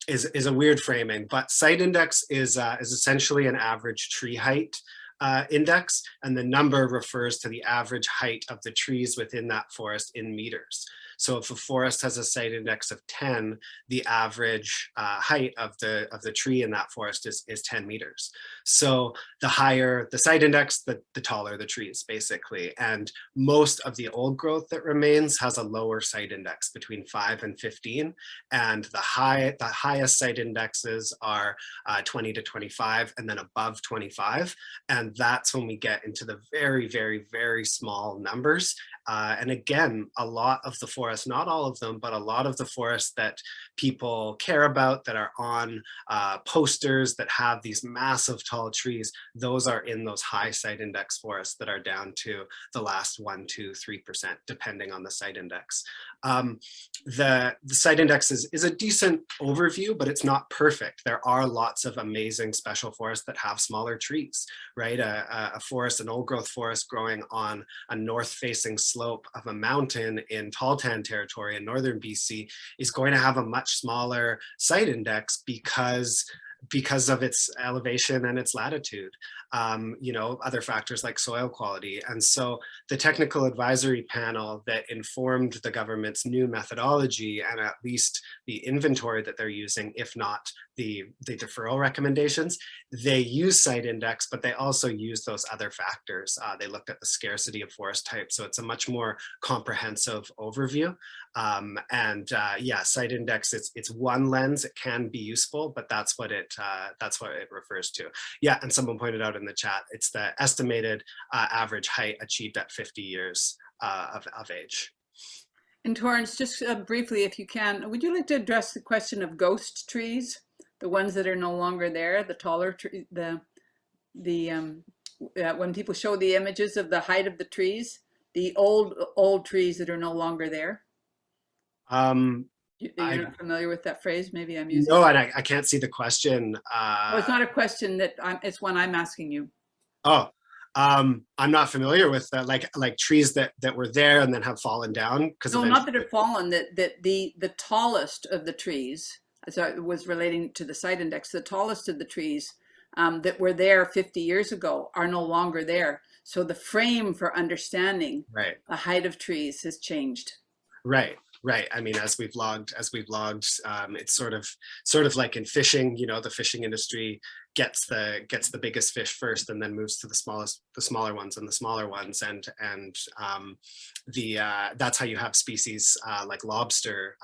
Speaker 3: is a weird framing. But site index is essentially an average tree height index, and the number refers to the average height of the trees within that forest in meters. So if a forest has a site index of 10, the average height of the tree in that forest is 10 meters. So the higher the site index, the taller the trees, basically. And most of the old growth that remains has a lower site index, between 5 and 15. And the highest site indexes are 20 to 25, and then above 25. And that's when we get into the very, very, very small numbers. And again, a lot of the forests, not all of them, but a lot of the forests that people care about, that are on posters, that have these massive tall trees, those are in those high site index forests that are down to the last 1, 2, 3%, depending on the site index. The site index is a decent overview, but it's not perfect. There are lots of amazing special forests that have smaller trees, right? A forest, an old growth forest growing on a north-facing slope of a mountain in Tall Tan territory in northern BC is going to have a much smaller site index because of its elevation and its latitude, other factors like soil quality. And so the technical advisory panel that informed the government's new methodology, and at least the inventory that they're using, if not the deferral recommendations, they use site index, but they also use those other factors. They looked at the scarcity of forest types. So it's a much more comprehensive overview. Yeah, site index, it's one lens. It can be useful, but that's what it refers to. Yeah, and someone pointed out in the chat, it's the estimated average height achieved at 50 years of age.
Speaker 1: And Torrance, just briefly, if you can, would you like to address the question of ghost trees, the ones that are no longer there, the taller tree, when people show the images of the height of the trees, the old trees that are no longer there? You're not familiar with that phrase? Maybe I'm using.
Speaker 3: No, and I can't see the question.
Speaker 1: Well, it's not a question that it's one I'm asking you.
Speaker 3: Oh, I'm not familiar with that. Like trees that were there and then have fallen down because
Speaker 1: no, not that have fallen. That the tallest of the trees, as I was relating to the site index, the tallest of the trees that were there 50 years ago are no longer there. So the frame for understanding the height of trees has changed.
Speaker 3: Right. Right. I mean, as we've logged, it's sort of like in fishing. You know, the fishing industry gets the biggest fish first, and then moves to the smaller ones, and that's how you have species like lobster,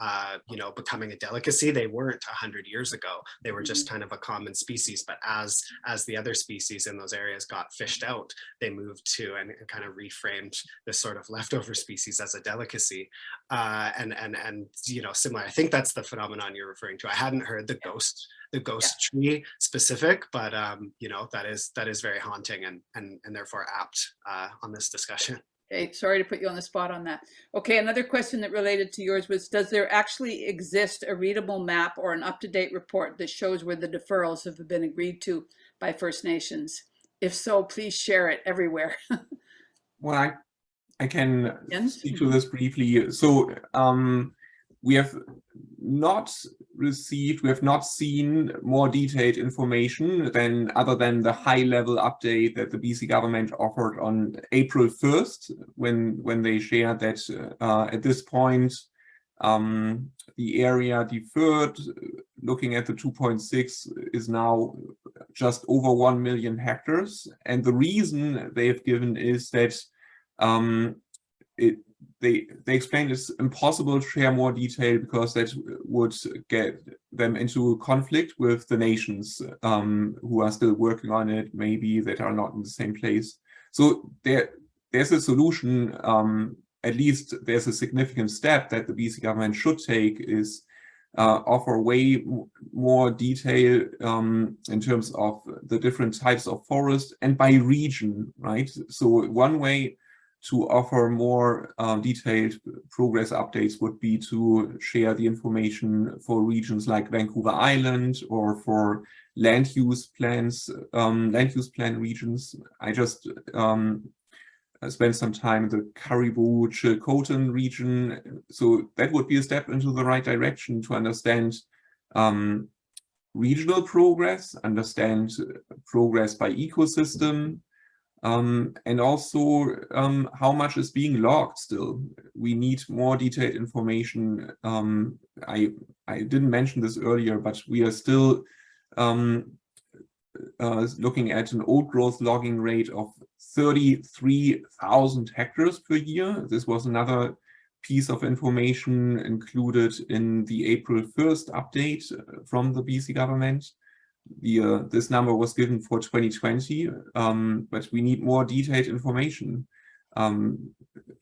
Speaker 3: you know, becoming a delicacy. They weren't 100 years ago. They were just kind of a common species. But as the other species in those areas got fished out, they moved to and kind of reframed this sort of leftover species as a delicacy. And you know, similar. I think that's the phenomenon you're referring to. I hadn't heard the ghost tree specific, but you know, that is very haunting and therefore apt on this discussion.
Speaker 1: Okay, sorry to put you on the spot on that. Okay, another question that related to yours was, does there actually exist a readable map or an up-to-date report that shows where the deferrals have been agreed to by First Nations? If so, please share it everywhere.
Speaker 4: Well, I can speak to this briefly. So we have not seen more detailed information other than the high-level update that the BC government offered on April 1st, when they shared that at this point the area deferred, looking at the 2.6, is now just over 1 million hectares. And the reason they've given is that they explained it's impossible to share more detail because that would get them into conflict with the nations who are still working on it, maybe that are not in the same place. So there's a solution. At least there's a significant step that the BC government should take, is offer way more detail in terms of the different types of forest and by region, right? So one way to offer more detailed progress updates would be to share the information for regions like Vancouver Island, or for land use plan regions. I just spent some time in the Caribou-Chilcotin region. So that would be a step into the right direction to understand regional progress, understand progress by ecosystem, and also how much is being logged still. We need more detailed information. I didn't mention this earlier, but we are still looking at an old growth logging rate of 33,000 hectares per year. This was another piece of information included in the April 1st update from the BC government. This number was given for 2020, but we need more detailed information.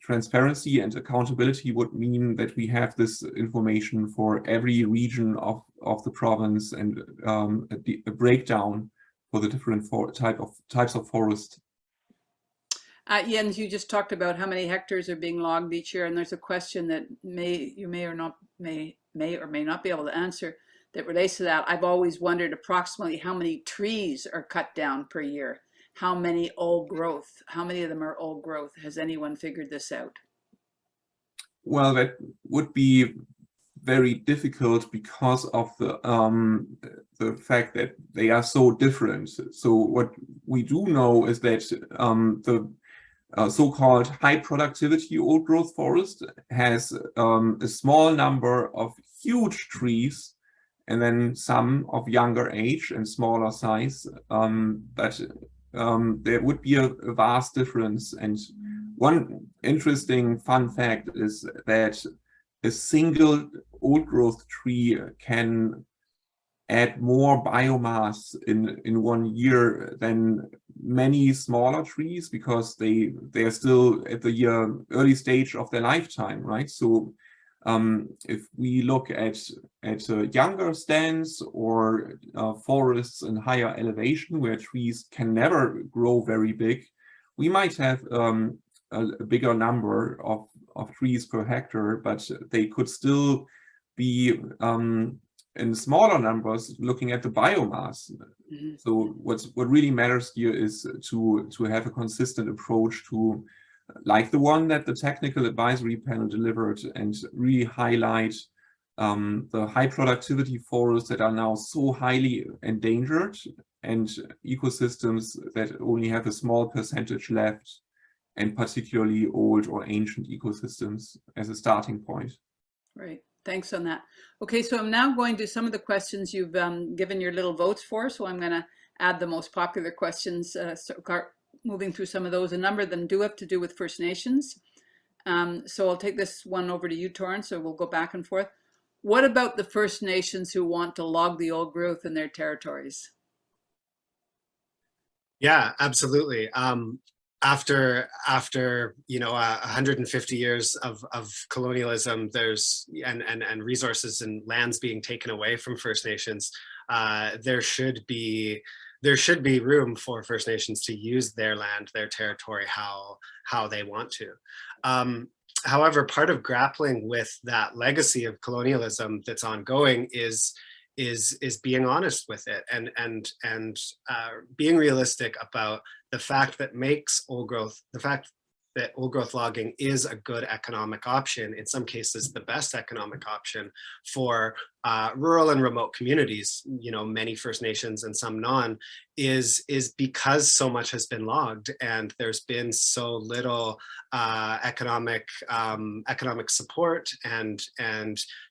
Speaker 4: Transparency and accountability would mean that we have this information for every region of the province, and a breakdown for the different types of forest.
Speaker 1: Jens, you just talked about how many hectares are being logged each year, and there's a question that you may or may not be able to answer that relates to that. I've always wondered approximately how many trees are cut down per year. How many old growth? How many of them are old growth? Has anyone figured this out?
Speaker 4: Well, that would be very difficult because of the fact that they are so different. So what we do know is that the so-called high productivity old growth forest has a small number of huge trees, and then some of younger age and smaller size, but there would be a vast difference. And one interesting fun fact is that a single old growth tree can add more biomass in 1 year than many smaller trees, because they're still at the early stage of their lifetime, right? So if we look at younger stands or forests in higher elevation where trees can never grow very big, we might have a bigger number of trees per hectare, but they could still be in smaller numbers looking at the biomass.
Speaker 1: Mhm.
Speaker 4: So what really matters here is to have a consistent approach to, like the one that the technical advisory panel delivered, and really highlight the high productivity forests that are now so highly endangered, and ecosystems that only have a small percentage left, and particularly old or ancient ecosystems as a starting point.
Speaker 1: Right. Thanks on that. Okay, so I'm now going to some of the questions you've given your little votes for. So I'm going to add the most popular questions, moving through some of those. A number of them do have to do with First Nations. So I'll take this one over to you, Torrance, so we'll go back and forth. What about the First Nations who want to log the old growth in their territories?
Speaker 3: Yeah, absolutely. After 150 years of colonialism, and resources and lands being taken away from First Nations, there should be room for First Nations to use their land, their territory, how they want to. However, part of grappling with that legacy of colonialism that's ongoing is being honest with it, and being realistic about the fact that old growth logging is a good economic option, in some cases the best economic option for rural and remote communities, many First Nations and some non, is because so much has been logged and there's been so little economic support and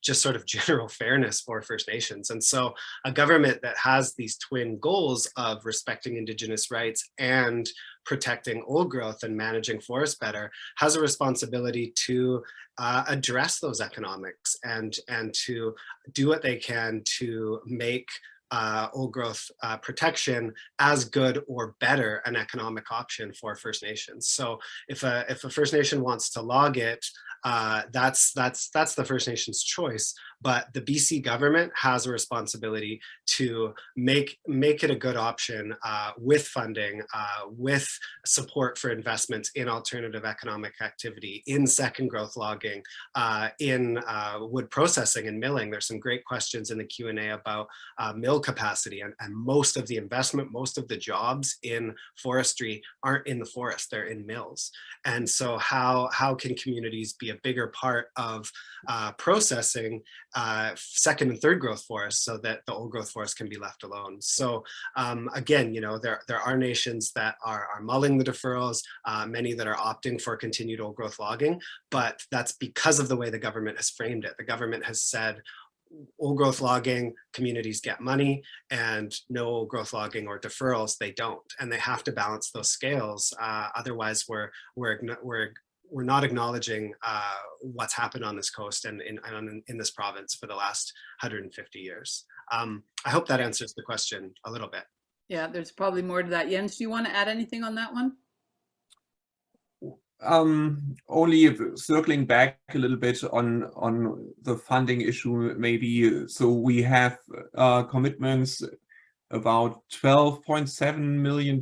Speaker 3: just sort of general fairness for First Nations. And so a government that has these twin goals of respecting Indigenous rights and protecting old growth and managing forests better has a responsibility to address those economics and to do what they can to make old growth protection as good or better an economic option for First Nations. So if a First Nation wants to log it, that's the First Nation's choice. But the BC government has a responsibility to make it a good option with funding, with support for investments in alternative economic activity, in second growth logging, in wood processing and milling. There's some great questions in the Q&A about mill capacity, and most of the investment, most of the jobs in forestry aren't in the forest, they're in mills. And so how can communities be a bigger part of processing second and third growth forests so that the old growth forest can be left alone? So again, there are nations that are mulling the deferrals, many that are opting for continued old growth logging, but that's because of the way the government has framed it. The government has said old growth logging, communities get money, and no old growth logging or deferrals, they don't. And they have to balance those scales. Otherwise, we're not acknowledging what's happened on this coast and in this province for the last 150 years. I hope that answers the question a little bit.
Speaker 1: Yeah, there's probably more to that. Jens, do you want to add anything on that one?
Speaker 4: Only circling back a little bit on the funding issue, maybe. So we have commitments. About $12.7 million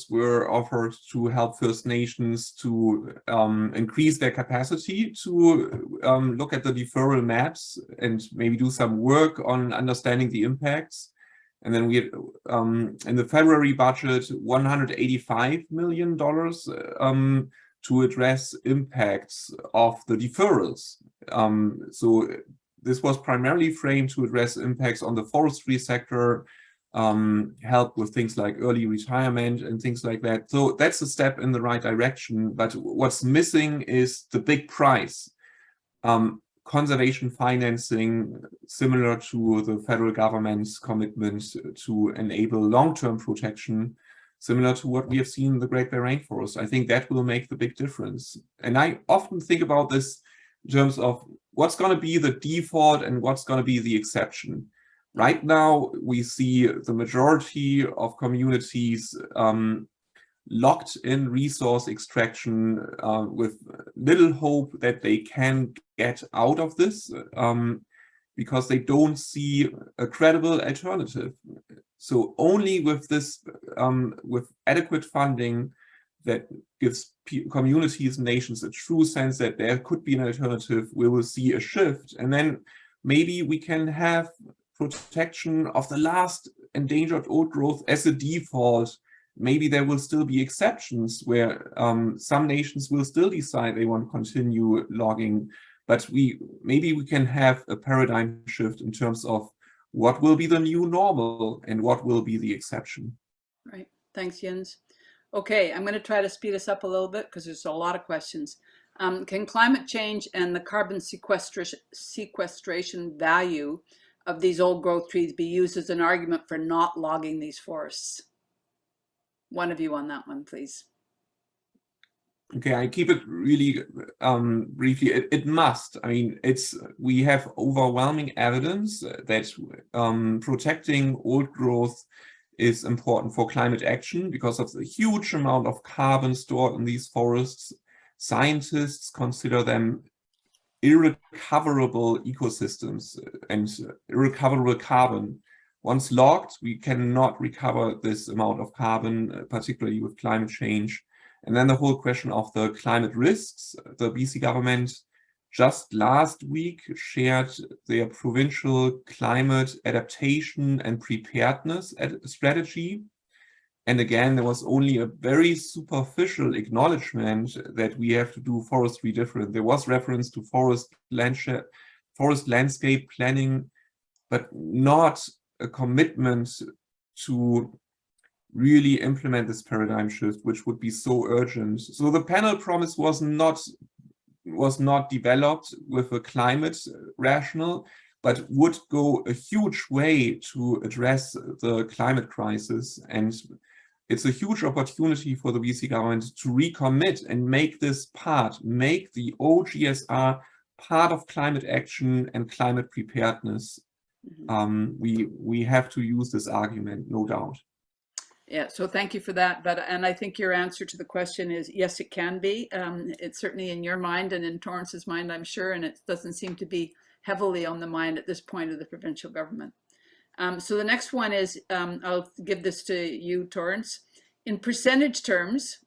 Speaker 4: were offered to help First Nations to increase their capacity to look at the deferral maps and maybe do some work on understanding the impacts. And then we had, in the February budget, $185 million to address impacts of the deferrals. So this was primarily framed to address impacts on the forestry sector, help with things like early retirement and things like that. So that's a step in the right direction. But what's missing is the big prize. Conservation financing, similar to the federal government's commitment to enable long-term protection, similar to what we have seen in the Great Bear Rainforest. I think that will make the big difference. And I often think about this in terms of what's going to be the default and what's going to be the exception. Right now, we see the majority of communities locked in resource extraction with little hope that they can get out of this because they don't see a credible alternative. So only with this, with adequate funding, that gives communities and nations a true sense that there could be an alternative, we will see a shift. And then maybe we can have protection of the last endangered old growth as a default. Maybe there will still be exceptions where some nations will still decide they want to continue logging, but maybe we can have a paradigm shift in terms of what will be the new normal and what will be the exception.
Speaker 1: Right. Thanks, Jens. Okay, I'm going to try to speed us up a little bit because there's a lot of questions. Can climate change and the carbon sequestration value of these old growth trees be used as an argument for not logging these forests? One of you on that one, please.
Speaker 4: Okay, I keep it really briefly. It must. I mean, we have overwhelming evidence that protecting old growth is important for climate action because of the huge amount of carbon stored in these forests. Scientists consider them irrecoverable ecosystems and irrecoverable carbon. Once logged, we cannot recover this amount of carbon, particularly with climate change. And then the whole question of the climate risks. The BC government just last week shared their provincial climate adaptation and preparedness strategy. And again, there was only a very superficial acknowledgement that we have to do forestry different. There was reference to forest landscape planning, but not a commitment to really implement this paradigm shift, which would be so urgent. So the panel promise was not developed with a climate rationale, but would go a huge way to address the climate crisis. And it's a huge opportunity for the BC government to recommit and make this make the OGSR part of climate action and climate preparedness. We have to use this argument, no doubt.
Speaker 1: Yeah, so thank you for that. And I think your answer to the question is yes, it can be. It's certainly in your mind and in Torrance's mind, I'm sure, and it doesn't seem to be heavily on the mind at this point of the provincial government. So the next one is, I'll give this to you, Torrance. In percentage terms,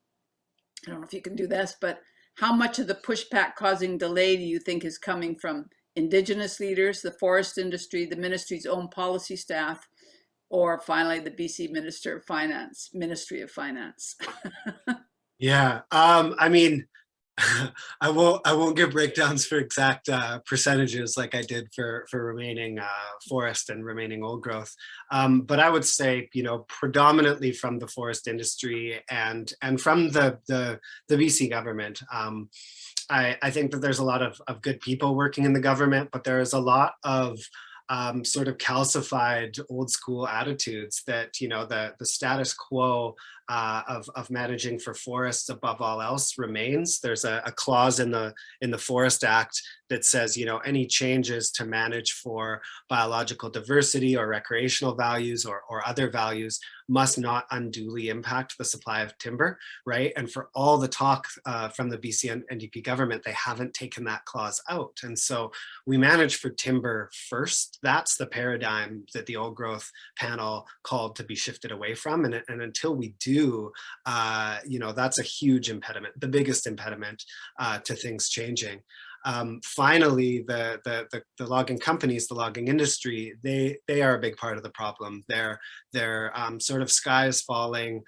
Speaker 1: I don't know if you can do this, but how much of the pushback causing delay do you think is coming from Indigenous leaders, the forest industry, the ministry's own policy staff, or finally the BC Ministry of Finance?
Speaker 3: Yeah, I mean, I won't give breakdowns for exact percentages like I did for remaining forest and remaining old growth, but I would say, you know, predominantly from the forest industry and from the BC government. I think that there's a lot of good people working in the government, but there is a lot of sort of calcified old school attitudes that, you know, the status quo of managing for forests above all else remains. There's a clause in the Forest Act that says, you know, any changes to manage for biological diversity or recreational values or other values must not unduly impact the supply of timber, right? And for all the talk from the BC NDP government, they haven't taken that clause out. And so we manage for timber first. That's the paradigm that the old growth panel called to be shifted away from. And until we do, you know, that's a huge impediment, the biggest impediment to things changing. Finally, the logging companies, the logging industry, they are a big part of the problem. They're sort of sky is falling,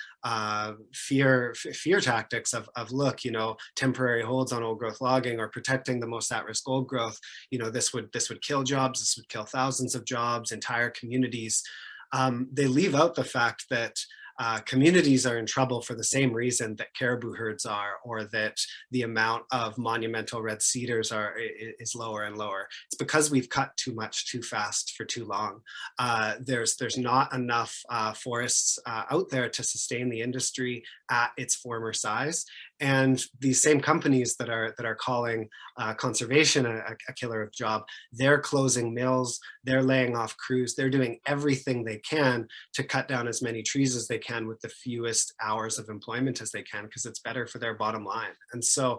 Speaker 3: fear tactics of look, you know, temporary holds on old growth logging or protecting the most at-risk old growth. You know, this would kill jobs. This would kill thousands of jobs, entire communities. They leave out the fact that communities are in trouble for the same reason that caribou herds are, or that the amount of monumental red cedars is lower and lower. It's because we've cut too much too fast for too long. There's not enough forests out there to sustain the industry at its former size. And these same companies that are calling conservation a killer job, they're closing mills, they're laying off crews, they're doing everything they can to cut down as many trees as they can with the fewest hours of employment as they can, because it's better for their bottom line. And so,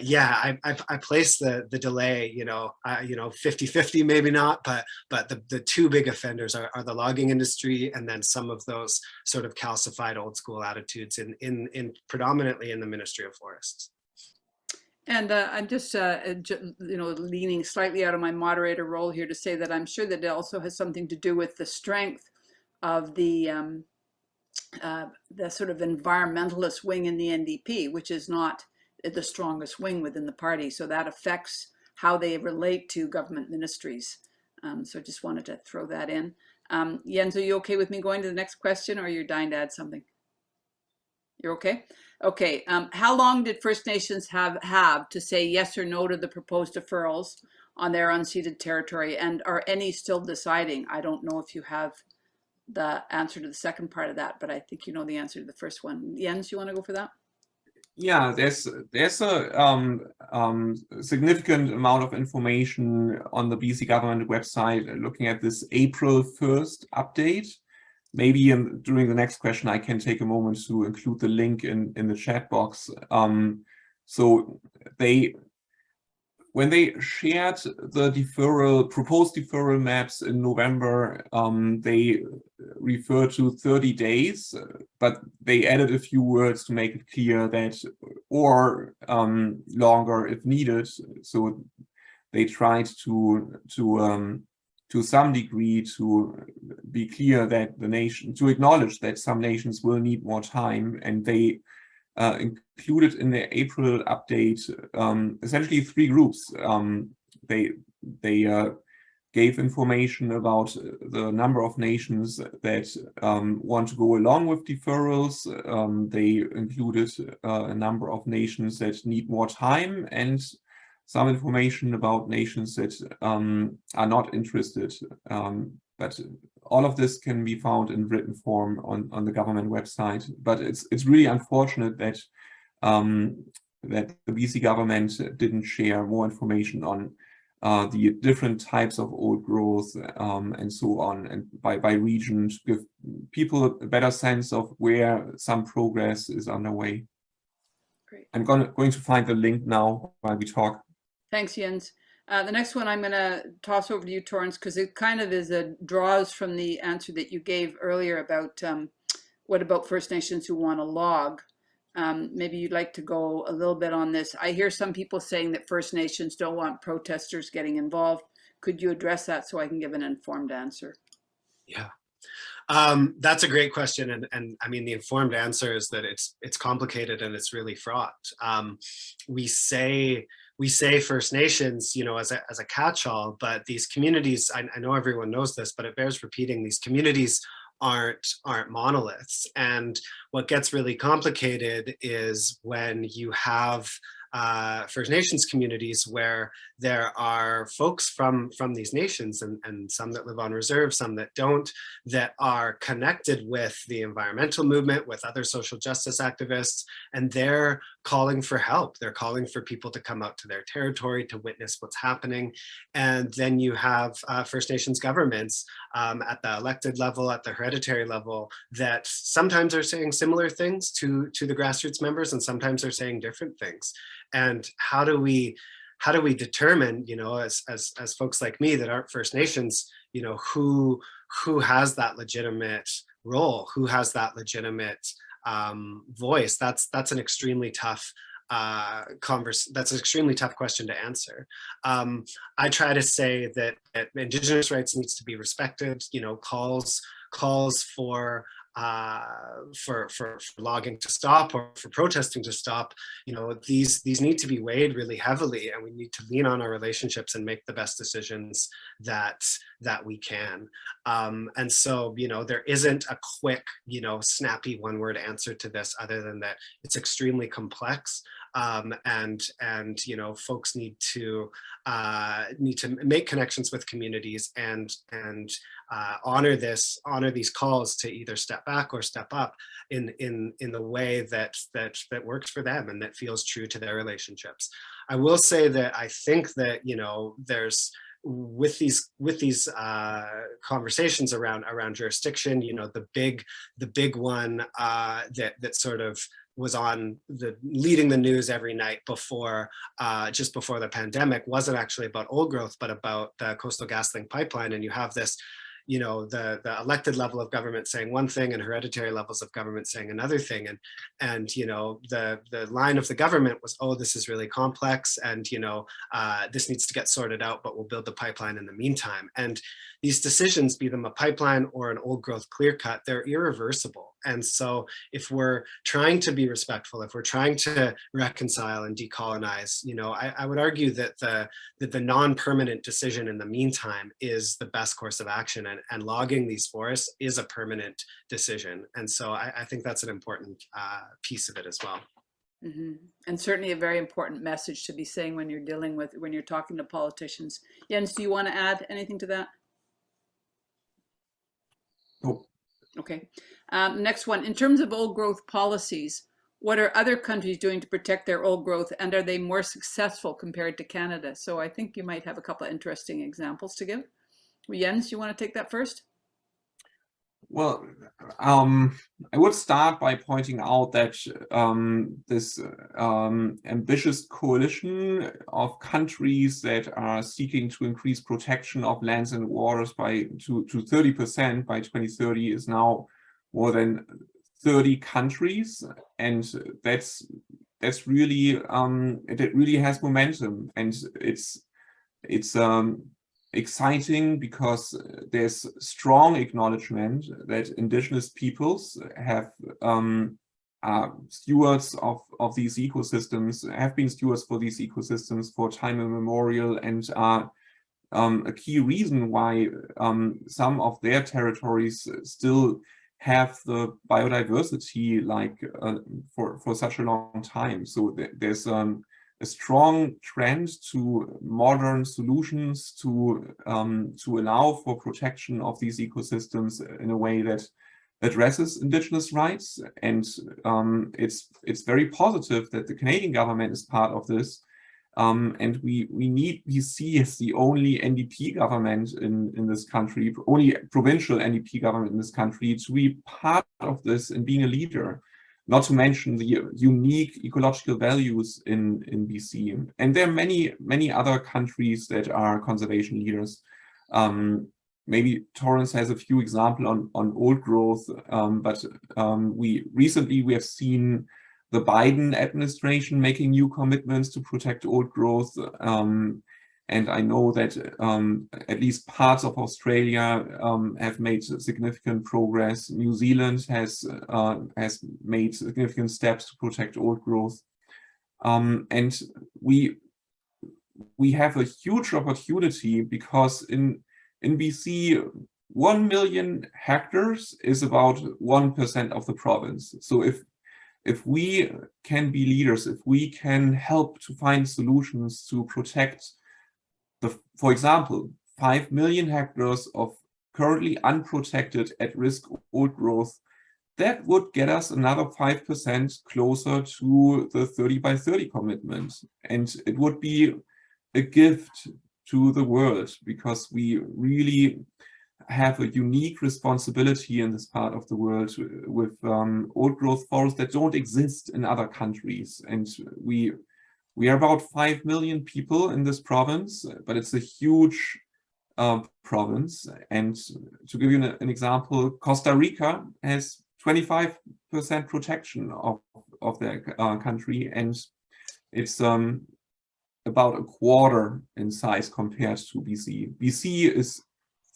Speaker 3: yeah, I place the delay, 50-50, maybe not, but the two big offenders are the logging industry, and then some of those sort of calcified old school attitudes in predominantly in the Ministry of Forests. And
Speaker 1: I'm just, leaning slightly out of my moderator role here to say that I'm sure that it also has something to do with the strength of the sort of environmentalist wing in the NDP, which is not the strongest wing within the party. So that affects how they relate to government ministries. So I just wanted to throw that in. Jens, are you okay with me going to the next question, or you're dying to add something? You're okay? Okay. How long did First Nations have to say yes or no to the proposed deferrals on their unceded territory? And are any still deciding? I don't know if you have the answer to the second part of that, but I think you know the answer to the first one. Jens, you want to go for that?
Speaker 4: Yeah, there's a significant amount of information on the BC government website looking at this April 1st update. Maybe during the next question, I can take a moment to include the link in the chat box. So when they shared the proposed deferral maps in November, they referred to 30 days, but they added a few words to make it clear that, or longer if needed. So they tried to some degree to be clear that to acknowledge that some nations will need more time, and they included in the April update essentially three groups. They gave information about the number of nations that want to go along with deferrals. They included a number of nations that need more time, and some information about nations that are not interested. But all of this can be found in written form on the government website. But it's really unfortunate that that the BC government didn't share more information on the different types of old growth and so on, and by region, to give people a better sense of where some progress is underway.
Speaker 1: Great.
Speaker 4: I'm going to find the link now while we talk.
Speaker 1: Thanks, Jens. The next one I'm going to toss over to you, Torrance, because it kind of draws from the answer that you gave earlier about what about First Nations who want to log. Maybe you'd like to go a little bit on this. I hear some people saying that First Nations don't want protesters getting involved. Could you address that so I can give an informed answer?
Speaker 3: Yeah. That's a great question, and I mean, the informed answer is that it's complicated and it's really fraught. We say First Nations, as a catch-all, but these communities, I know everyone knows this, but it bears repeating, these communities aren't monoliths. And what gets really complicated is when you have First Nations communities where there are folks from these nations, and some that live on reserve, some that don't, that are connected with the environmental movement, with other social justice activists, and they're calling for help. They're calling for people to come out to their territory to witness what's happening. And then you have First Nations governments at the elected level, at the hereditary level, that sometimes are saying similar things to the grassroots members, and sometimes they're saying different things. And how do we determine, as folks like me that aren't First Nations, who has that legitimate role, who has that legitimate voice? That's an extremely tough that's an extremely tough question to answer. I try to say that Indigenous rights needs to be respected. Calls for logging to stop or for protesting to stop, these need to be weighed really heavily, and we need to lean on our relationships and make the best decisions that we can. And so, there isn't a quick, snappy one-word answer to this, other than that it's extremely complex. and you know, folks need to make connections with communities and honor these calls to either step back or step up in the way that works for them and that feels true to their relationships. I will say that I think that, you know, there's with these conversations around jurisdiction, you know, the big one that sort of was on leading the news every night before, just before the pandemic, wasn't actually about old growth, but about the Coastal GasLink pipeline. And you have this, you know, the elected level of government saying one thing and hereditary levels of government saying another thing. And you know, the line of the government was, oh, this is really complex, and you know, this needs to get sorted out, but we'll build the pipeline in the meantime. And these decisions, be them a pipeline or an old growth clear cut, they're irreversible. And so if we're trying to be respectful, if we're trying to reconcile and decolonize, you know, I would argue that the non-permanent decision in the meantime is the best course of action, and logging these forests is a permanent decision. And so I think that's an important piece of it as well.
Speaker 1: Mm-hmm. And certainly a very important message to be saying when you're talking to politicians. Jens, do you want to add anything to that?
Speaker 4: Nope.
Speaker 1: Okay. Next one, in terms of old growth policies, what are other countries doing to protect their old growth, and are they more successful compared to Canada? So I think you might have a couple of interesting examples to give. Jens, you want to take that first?
Speaker 4: Well, I would start by pointing out that this ambitious coalition of countries that are seeking to increase protection of lands and waters to 30% by 2030 is now more than 30 countries, and that's really it really has momentum, and it's exciting because there's strong acknowledgement that indigenous peoples have stewards of these ecosystems, have been stewards for these ecosystems for time immemorial, and are a key reason why some of their territories still have the biodiversity like for such a long time. So there's a strong trend to modern solutions to allow for protection of these ecosystems in a way that addresses indigenous rights, and it's very positive that the Canadian government is part of this, and we see as the only NDP government in this country, only provincial NDP government in this country, to be part of this and being a leader. Not to mention the unique ecological values in BC. And there are many other countries that are conservation leaders. Maybe Torrance has a few examples on old growth, but we have seen the Biden administration making new commitments to protect old growth. And I know that at least parts of Australia have made significant progress. New Zealand has made significant steps to protect old growth. And we have a huge opportunity because in BC, 1 million hectares is about 1% of the province. So if we can be leaders, if we can help to find solutions to protect for example, 5 million hectares of currently unprotected at-risk old growth, that would get us another 5% closer to the 30 by 30 commitment. And it would be a gift to the world because we really have a unique responsibility in this part of the world with old growth forests that don't exist in other countries. And we are about 5 million people in this province, but it's a huge province. And to give you an example, Costa Rica has 25% protection of their country, and it's about a quarter in size compared to BC. BC is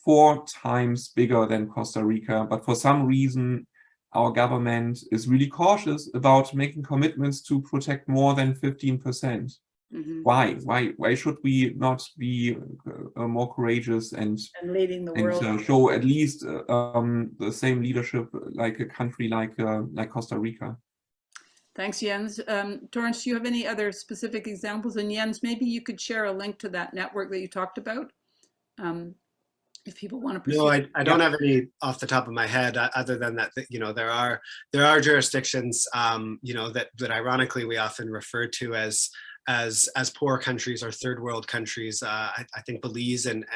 Speaker 4: 4 times bigger than Costa Rica, but for some reason, our government is really cautious about making commitments to protect more than 15%. Mm-hmm. Why should we not be more courageous and
Speaker 1: leading the world,
Speaker 4: and show at least the same leadership like a country like Costa Rica?
Speaker 1: Thanks, Jens. Torrance, do you have any other specific examples? And Jens, maybe you could share a link to that network that you talked about, if people want to pursue.
Speaker 3: No, I don't have any off the top of my head, other than that, you know, there are jurisdictions, you know, that ironically we often refer to as poor countries or third world countries. I think Belize and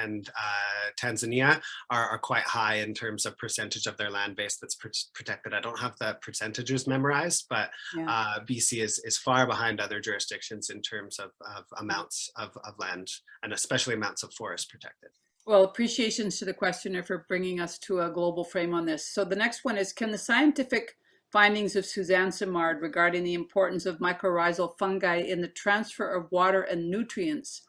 Speaker 3: Tanzania are quite high in terms of percentage of their land base that's protected. I don't have the percentages memorized, but
Speaker 1: Yeah.
Speaker 3: BC is far behind other jurisdictions in terms of amounts of land, and especially amounts of forest protected.
Speaker 1: Well, appreciations to the questioner for bringing us to a global frame on this. So the next one is, can the scientific findings of Suzanne Simard regarding the importance of mycorrhizal fungi in the transfer of water and nutrients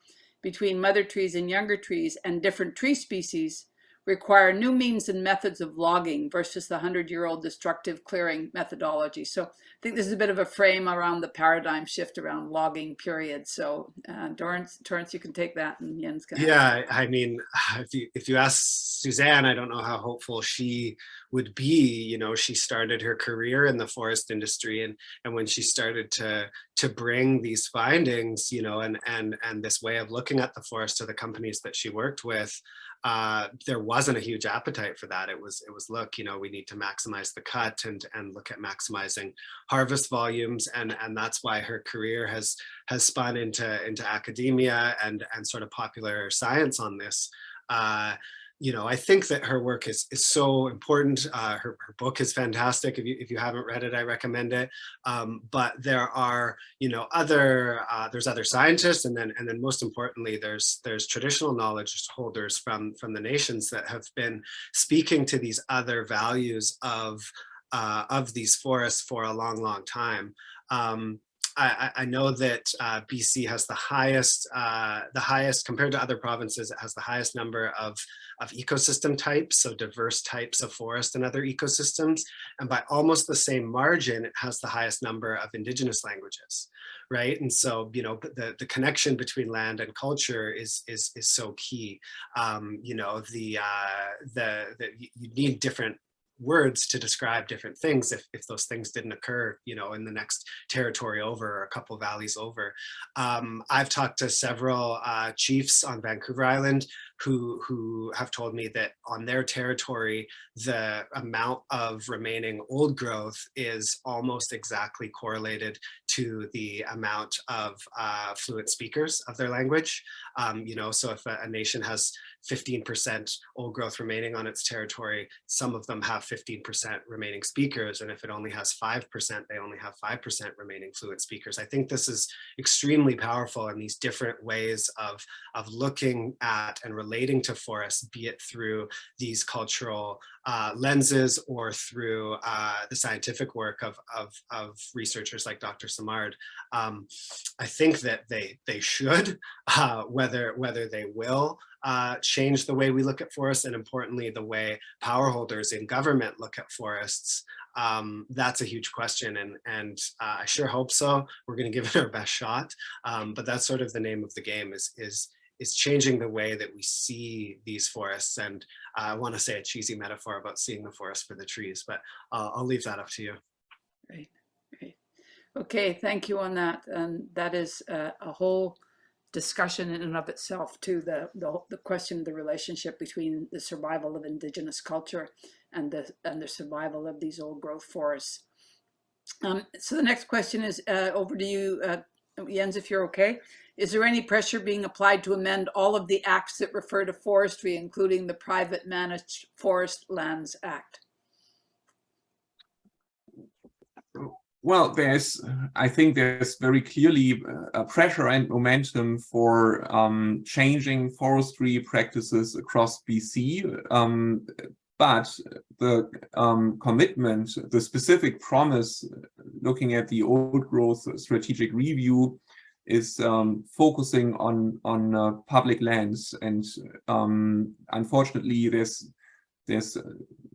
Speaker 1: between mother trees and younger trees and different tree species require new means and methods of logging versus the 100-year-old destructive clearing methodology? So I think this is a bit of a frame around the paradigm shift around logging, period. So Torrance, you can take that, and Jens can.
Speaker 3: Yeah, I mean, if you ask Suzanne, I don't know how hopeful she would be. You know, she started her career in the forest industry, and when she started to bring these findings, you know, and this way of looking at the forest to the companies that she worked with, there wasn't a huge appetite for that. It was look, you know, we need to maximize the cut and look at maximizing harvest volumes, and that's why her career has spun into academia and sort of popular science on this. You know, I think that her work is so important. Her book is fantastic. If you haven't read it, I recommend it. But there are, you know, there's other scientists, and then most importantly, there's traditional knowledge holders from the nations that have been speaking to these other values of these forests for a long time. I know that BC has the highest compared to other provinces. It has the highest number of ecosystem types, so diverse types of forest and other ecosystems, and by almost the same margin, it has the highest number of indigenous languages, right? And so, you know, the connection between land and culture is so key. You know, you need different words to describe different things if those things didn't occur, you know, in the next territory over or a couple valleys over. I've talked to several chiefs on Vancouver Island who have told me that on their territory, the amount of remaining old growth is almost exactly correlated to the amount of fluent speakers of their language. You know, so if a nation has 15% old growth remaining on its territory, some of them have 15% remaining speakers, and if it only has 5%, they only have 5% remaining fluent speakers. I think this is extremely powerful, in these different ways of looking at and relating to forests, be it through these cultural lenses or through the scientific work of researchers like Dr. Simard. I think that they should, whether they will change the way we look at forests, and importantly, the way power holders in government look at forests. That's a huge question, and I sure hope so. We're going to give it our best shot, but that's sort of the name of the game, is changing the way that we see these forests. And I want to say a cheesy metaphor about seeing the forest for the trees, but I'll leave that up to you.
Speaker 1: Right. Okay, thank you on that. And that is a whole discussion in and of itself, too, the question of the relationship between the survival of indigenous culture and the survival of these old growth forests. So the next question is over to you, Jens, if you're okay. Is there any pressure being applied to amend all of the acts that refer to forestry, including the Private Managed Forest Lands Act?
Speaker 4: Well, I think there's very clearly a pressure and momentum for changing forestry practices across BC. But the commitment, the specific promise, looking at the old growth strategic review, is focusing on public lands, and unfortunately, there's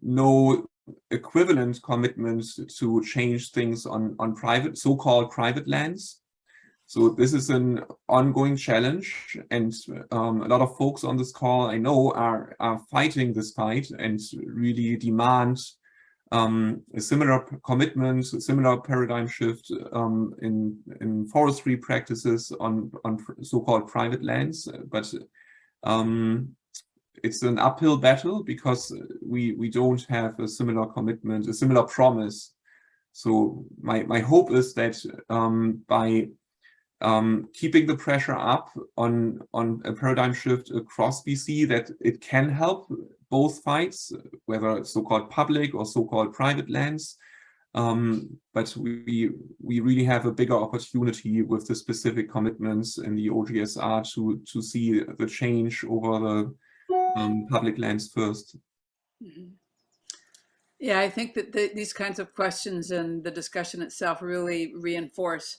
Speaker 4: no equivalent commitment to change things on private, so-called private lands. So this is an ongoing challenge, and a lot of folks on this call, I know, are fighting this fight and really demand a similar commitment, a similar paradigm shift in forestry practices on so-called private lands, but it's an uphill battle because we don't have a similar commitment, a similar promise. So my hope is that by keeping the pressure up on a paradigm shift across BC, that it can help both fights, whether it's so-called public or so-called private lands. But we really have a bigger opportunity with the specific commitments in the OGSR to see the change over the public lands first.
Speaker 1: Mm-hmm. Yeah, I think that these kinds of questions and the discussion itself really reinforce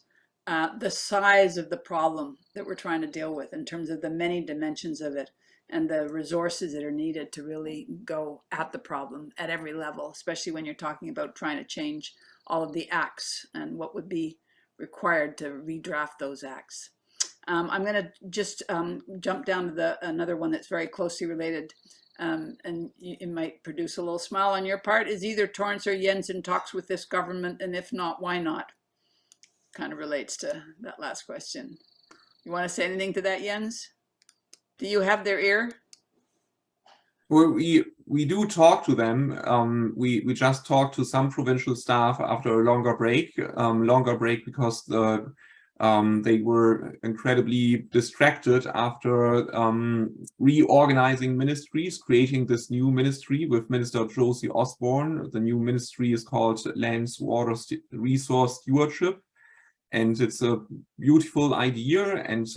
Speaker 1: the size of the problem that we're trying to deal with in terms of the many dimensions of it and the resources that are needed to really go at the problem at every level, especially when you're talking about trying to change all of the acts and what would be required to redraft those acts. I'm going to just jump down to another one that's very closely related, and it might produce a little smile on your part. Is either Torrance or Jens in talks with this government, and if not, why not? Kind of relates to that last question. You want to say anything to that, Jens? Do you have their ear?
Speaker 4: Well, we do talk to them. We just talked to some provincial staff after a longer break because they were incredibly distracted after reorganizing ministries, creating this new ministry with Minister Josie Osborne. The new ministry is called Lands, Water, Resource Stewardship, and it's a beautiful idea. And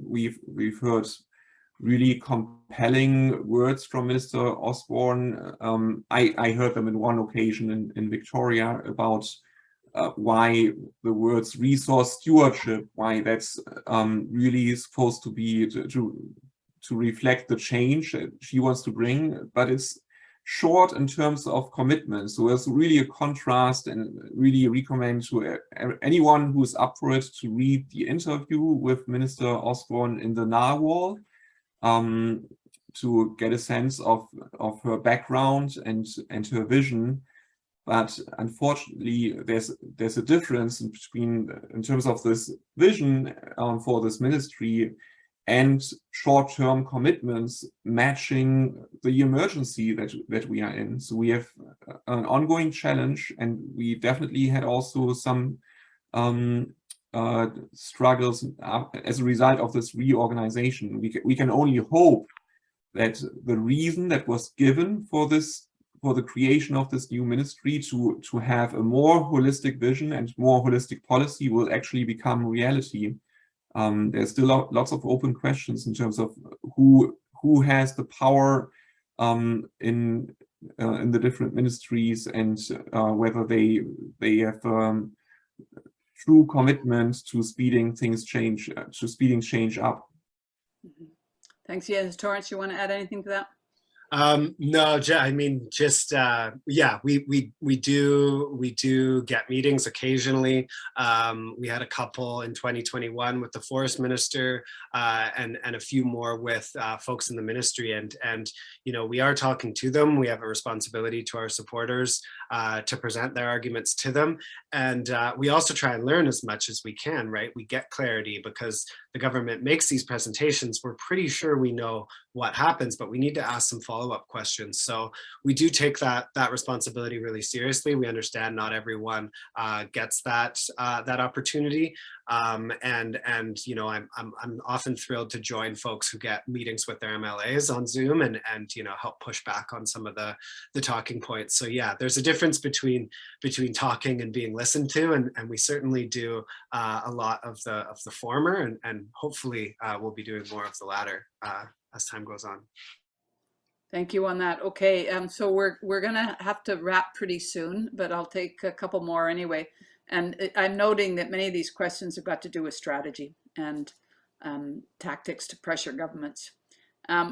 Speaker 4: we've heard really compelling words from Minister Osborne. I heard them in one occasion in Victoria about why the words resource stewardship, why that's really supposed to be to reflect the change that she wants to bring, but it's short in terms of commitment. So there's really a contrast, and really recommend to anyone who's up for it to read the interview with Minister Osborne in the Narwhal, to get a sense of her background and her vision. But unfortunately, there's a difference in terms of this vision for this ministry and short-term commitments matching the emergency that we are in. So we have an ongoing challenge, and we definitely had also some struggles as a result of this reorganization. We can only hope that the reason that was given for the creation of this new ministry to have a more holistic vision and more holistic policy will actually become reality. There's still lots of open questions in terms of who has the power in the different ministries, and whether they have true commitment to speeding change up.
Speaker 1: Mm-hmm. Thanks, Jens. Torrance, you want to add anything to that?
Speaker 3: No, I mean, just yeah, we do get meetings occasionally. We had a couple in 2021 with the forest minister, and a few more with folks in the ministry, and you know, we are talking to them. We have a responsibility to our supporters to present their arguments to them, and we also try and learn as much as we can. Right, we get clarity because the government makes these presentations. We're pretty sure we know what happens, but we need to ask some follow-up questions. So we do take that responsibility really seriously. We understand not everyone gets that opportunity, and you know, I'm often thrilled to join folks who get meetings with their MLAs on Zoom and you know, help push back on some of the talking points. So yeah, there's a difference between talking and being listened to, and we certainly do a lot of the former, and hopefully we'll be doing more of the latter as time goes on.
Speaker 1: Thank you on that. Okay, so we're gonna have to wrap pretty soon, but I'll take a couple more anyway. And I'm noting that many of these questions have got to do with strategy and tactics to pressure governments.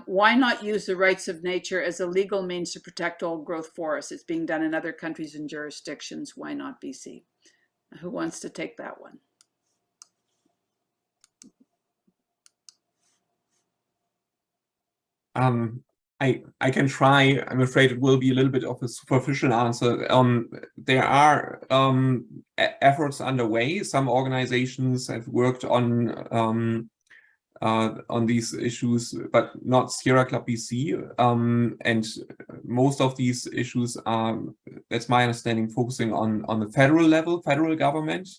Speaker 1: Why not use the rights of nature as a legal means to protect old growth forests? It's being done in other countries and jurisdictions. Why not BC? Who wants to take that one?
Speaker 4: I can try. I'm afraid it will be a little bit of a superficial answer. There are efforts underway. Some organizations have worked on these issues, but not Sierra Club BC. And most of these issues are, that's my understanding, focusing on the federal level, federal government.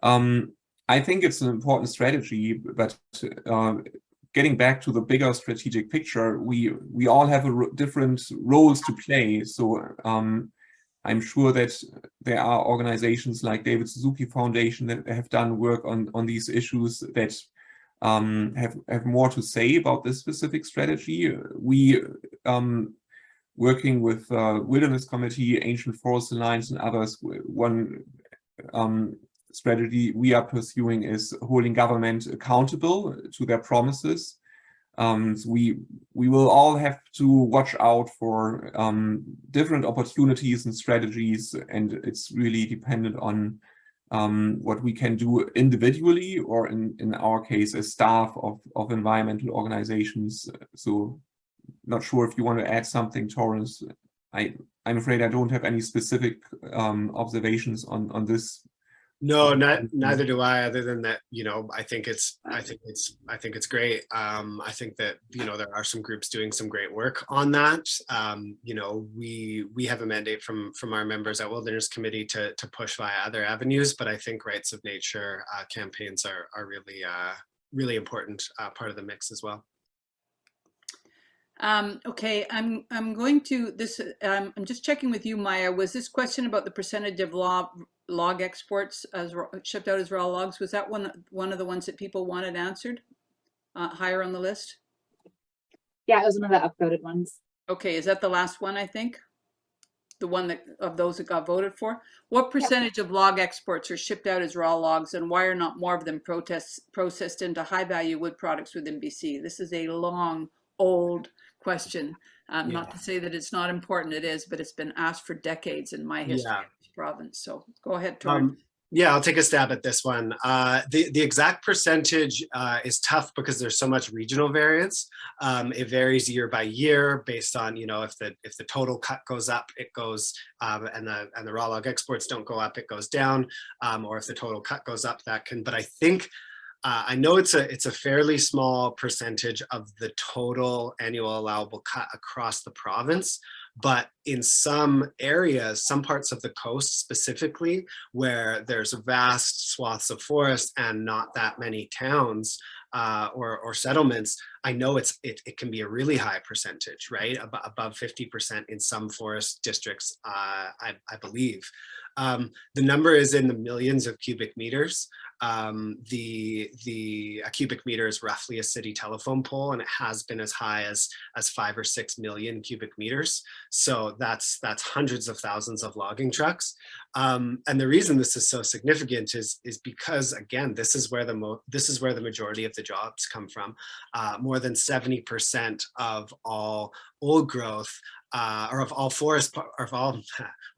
Speaker 4: I think it's an important strategy, but getting back to the bigger strategic picture, we all have different roles to play. So I'm sure that there are organizations like David Suzuki Foundation that have done work on these issues that have more to say about this specific strategy. We working with Wilderness Committee, Ancient Forest Alliance, and others, one strategy we are pursuing is holding government accountable to their promises. So we will all have to watch out for different opportunities and strategies, and it's really dependent on what we can do individually, or in our case, as staff of environmental organizations. So not sure if you want to add something, Torrance. I'm afraid I don't have any specific observations on this.
Speaker 3: No, neither do I, other than that, I think it's great. I think that, there are some groups doing some great work on that. We have a mandate from our members at Wilderness Committee to push via other avenues, but I think rights of nature campaigns are really, really important part of the mix as well.
Speaker 1: Okay, I'm going to this. I'm just checking with you, Maya. Was this question about the percentage of log exports as shipped out as raw logs? Was that one of the ones that people wanted answered higher on the list?
Speaker 2: Yeah, it was one of the upvoted ones.
Speaker 1: Okay, is that the last one? I think the one that of those that got voted for. What percentage of log exports are shipped out as raw logs, and why are not more of them processed into high-value wood products within BC? This is a long, old question. Not to say that it's not important, it is, but it's been asked for decades in my history of this province. So go ahead, Torrance.
Speaker 3: Yeah, I'll take a stab at this one. The exact percentage is tough because there's so much regional variance. It varies year by year based on, if the total cut goes up, it goes, and the raw log exports don't go up, it goes down. Or if the total cut goes up, that can. But I think I know it's a fairly small percentage of the total annual allowable cut across the province, but in some areas, some parts of the coast specifically, where there's vast swaths of forest and not that many towns or settlements, I know it can be a really high percentage, right? Above 50% in some forest districts, I believe. The number is in the millions of cubic meters. A cubic meter is roughly a city telephone pole, and it has been as high as 5 or 6 million cubic meters. So that's hundreds of thousands of logging trucks. And the reason this is so significant is because, again, this is where the majority of the jobs come from. More than 70% of all old growth or of all forest, more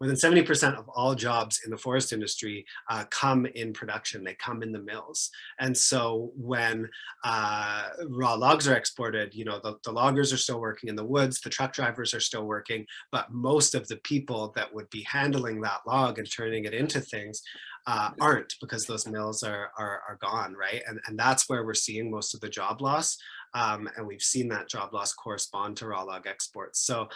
Speaker 3: than 70% of all jobs in the forest industry come in production. They come in the mills. And so when raw logs are exported, the loggers are still working in the woods, the truck drivers are still working, but most of the people that would be handling that log and turning it into things aren't, because those mills are gone, right? And that's where we're seeing most of the job loss. And we've seen that job loss correspond to raw log exports. So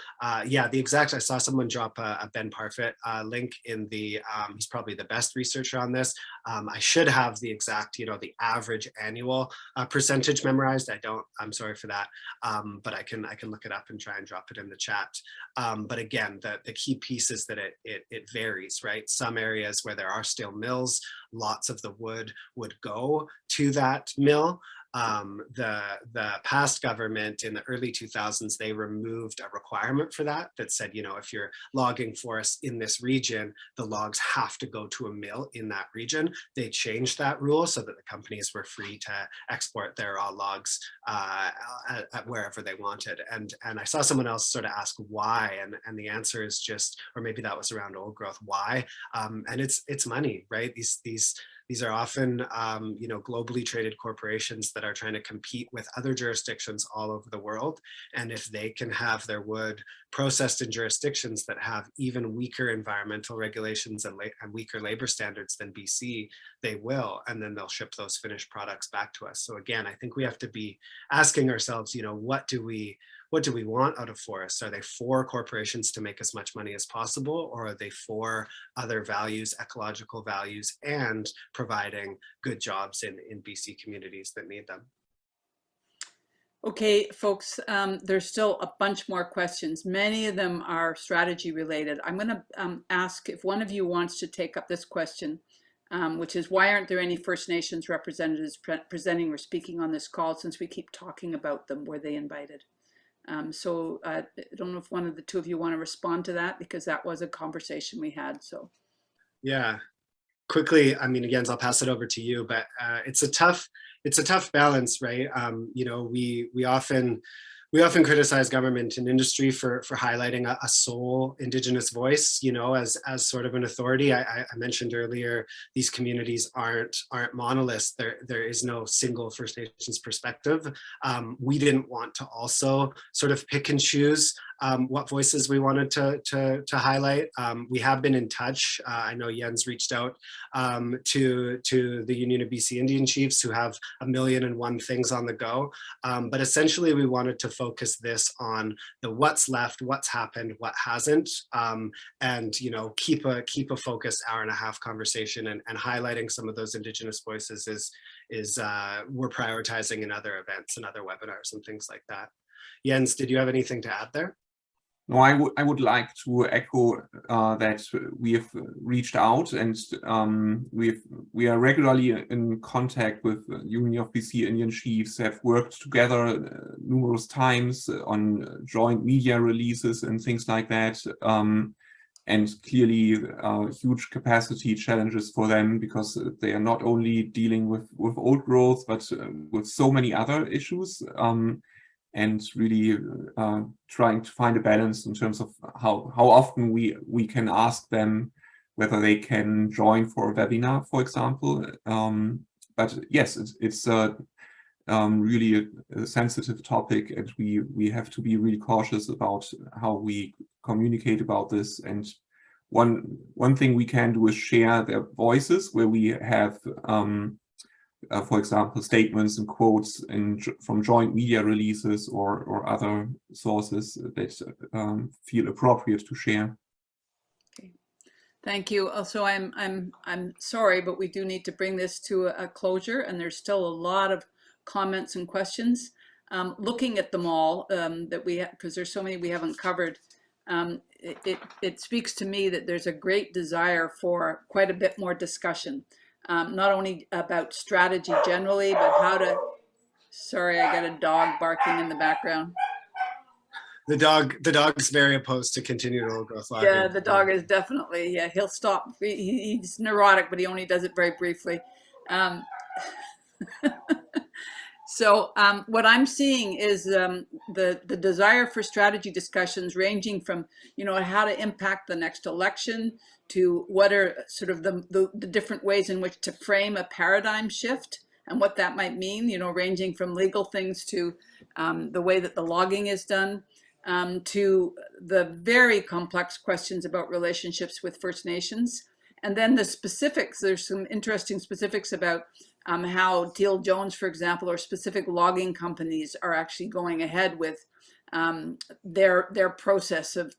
Speaker 3: yeah, I saw someone drop a Ben Parfit link in the, he's probably the best researcher on this. I should have the exact, the average annual percentage memorized. I don't, I'm sorry for that. But I can look it up and try and drop it in the chat. But again, the key piece is that it varies, right? Some areas where there are still mills, lots of the wood would go to that mill. The past government in the early 2000s, they removed a requirement for that said, if you're logging forests in this region, the logs have to go to a mill in that region. They changed that rule so that the companies were free to export their raw logs at wherever they wanted. And I saw someone else sort of ask why, and the answer is just, or maybe that was around old growth, why? And it's money, right? These These are often, globally traded corporations that are trying to compete with other jurisdictions all over the world. And if they can have their wood processed in jurisdictions that have even weaker environmental regulations and weaker labor standards than BC, they will, and then they'll ship those finished products back to us. So again, I think we have to be asking ourselves, what do we want out of forests? Are they for corporations to make as much money as possible, or are they for other values, ecological values, and providing good jobs in BC communities that need them?
Speaker 1: Okay, folks, there's still a bunch more questions. Many of them are strategy related. I'm going to ask if one of you wants to take up this question, which is, why aren't there any First Nations representatives presenting or speaking on this call, since we keep talking about them? Were they invited? So I don't know if one of the two of you want to respond to that, because that was a conversation we had. So
Speaker 3: yeah, quickly, I mean, again, I'll pass it over to you, but it's a tough balance, right? We often criticize government and industry for highlighting a sole Indigenous voice, as sort of an authority. I mentioned earlier, these communities aren't monoliths. There is no single First Nations perspective. We didn't want to also sort of pick and choose what voices we wanted to highlight. We have been in touch. I know Jens reached out to the Union of BC Indian Chiefs, who have 1,000,001 things on the go. But essentially, we wanted to focus this on the what's left, what's happened, what hasn't, and keep a focused hour-and-a-half conversation, and highlighting some of those Indigenous voices is we're prioritizing in other events and other webinars and things like that. Jens, did you have anything to add there?
Speaker 4: No, I would like to echo that we have reached out, and we are regularly in contact with Union of BC Indian Chiefs, have worked together numerous times on joint media releases and things like that. And clearly huge capacity challenges for them, because they are not only dealing with old growth, but with so many other issues. And really trying to find a balance in terms of how often we can ask them whether they can join for a webinar, for example. But yes, it's really a sensitive topic, and we have to be really cautious about how we communicate about this. And one thing we can do is share their voices, where we have for example, statements and quotes from joint media releases or other sources that feel appropriate to share.
Speaker 1: okay, thank you. Also, I'm sorry, but we do need to bring this to a closure, and there's still a lot of comments and questions. Looking at them all, that we have, because there's so many we haven't covered, it speaks to me that there's a great desire for quite a bit more discussion. Not only about strategy generally, but how to, sorry, I got a dog barking in the background.
Speaker 3: The dog's very opposed to continued old growth logging.
Speaker 1: Yeah, the dog is definitely, yeah, he'll stop. He's neurotic, but he only does it very briefly. So what I'm seeing is the desire for strategy discussions, ranging from, how to impact the next election, to what are sort of the different ways in which to frame a paradigm shift and what that might mean, ranging from legal things to the way that the logging is done, to the very complex questions about relationships with First Nations. And then the specifics, there's some interesting specifics about how Teal Jones, for example, or specific logging companies are actually going ahead with their process of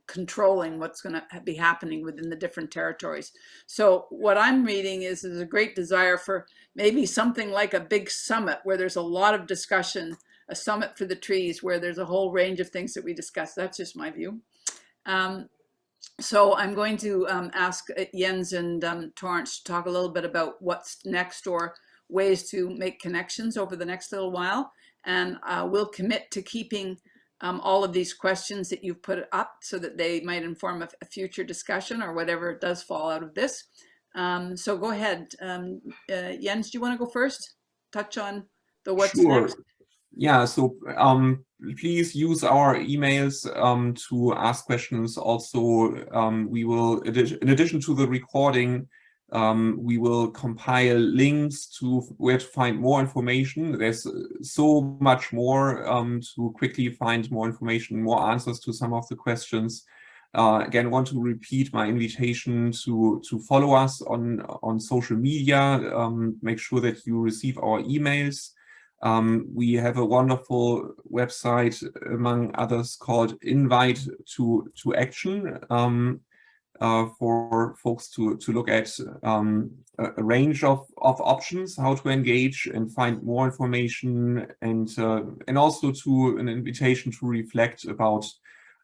Speaker 1: controlling what's going to be happening within the different territories. So what I'm reading is there's a great desire for maybe something like a big summit where there's a lot of discussion, a summit for the trees, where there's a whole range of things that we discuss. That's just my view. So I'm going to ask Jens and Torrance to talk a little bit about what's next, or ways to make connections over the next little while. And we'll commit to keeping all of these questions that you've put up, so that they might inform a future discussion or whatever does fall out of this. So go ahead. Jens, do you want to go first? Touch on the what's next?
Speaker 4: Yeah, so please use our emails to ask questions. Also, we will, in addition to the recording, We will compile links to where to find more information. There's so much more to quickly find more information, more answers to some of the questions. Again, want to repeat my invitation to follow us on social media. Make sure that you receive our emails. We have a wonderful website, among others, called Invite to Action, for folks to look at a range of options, how to engage and find more information, and also to an invitation to reflect about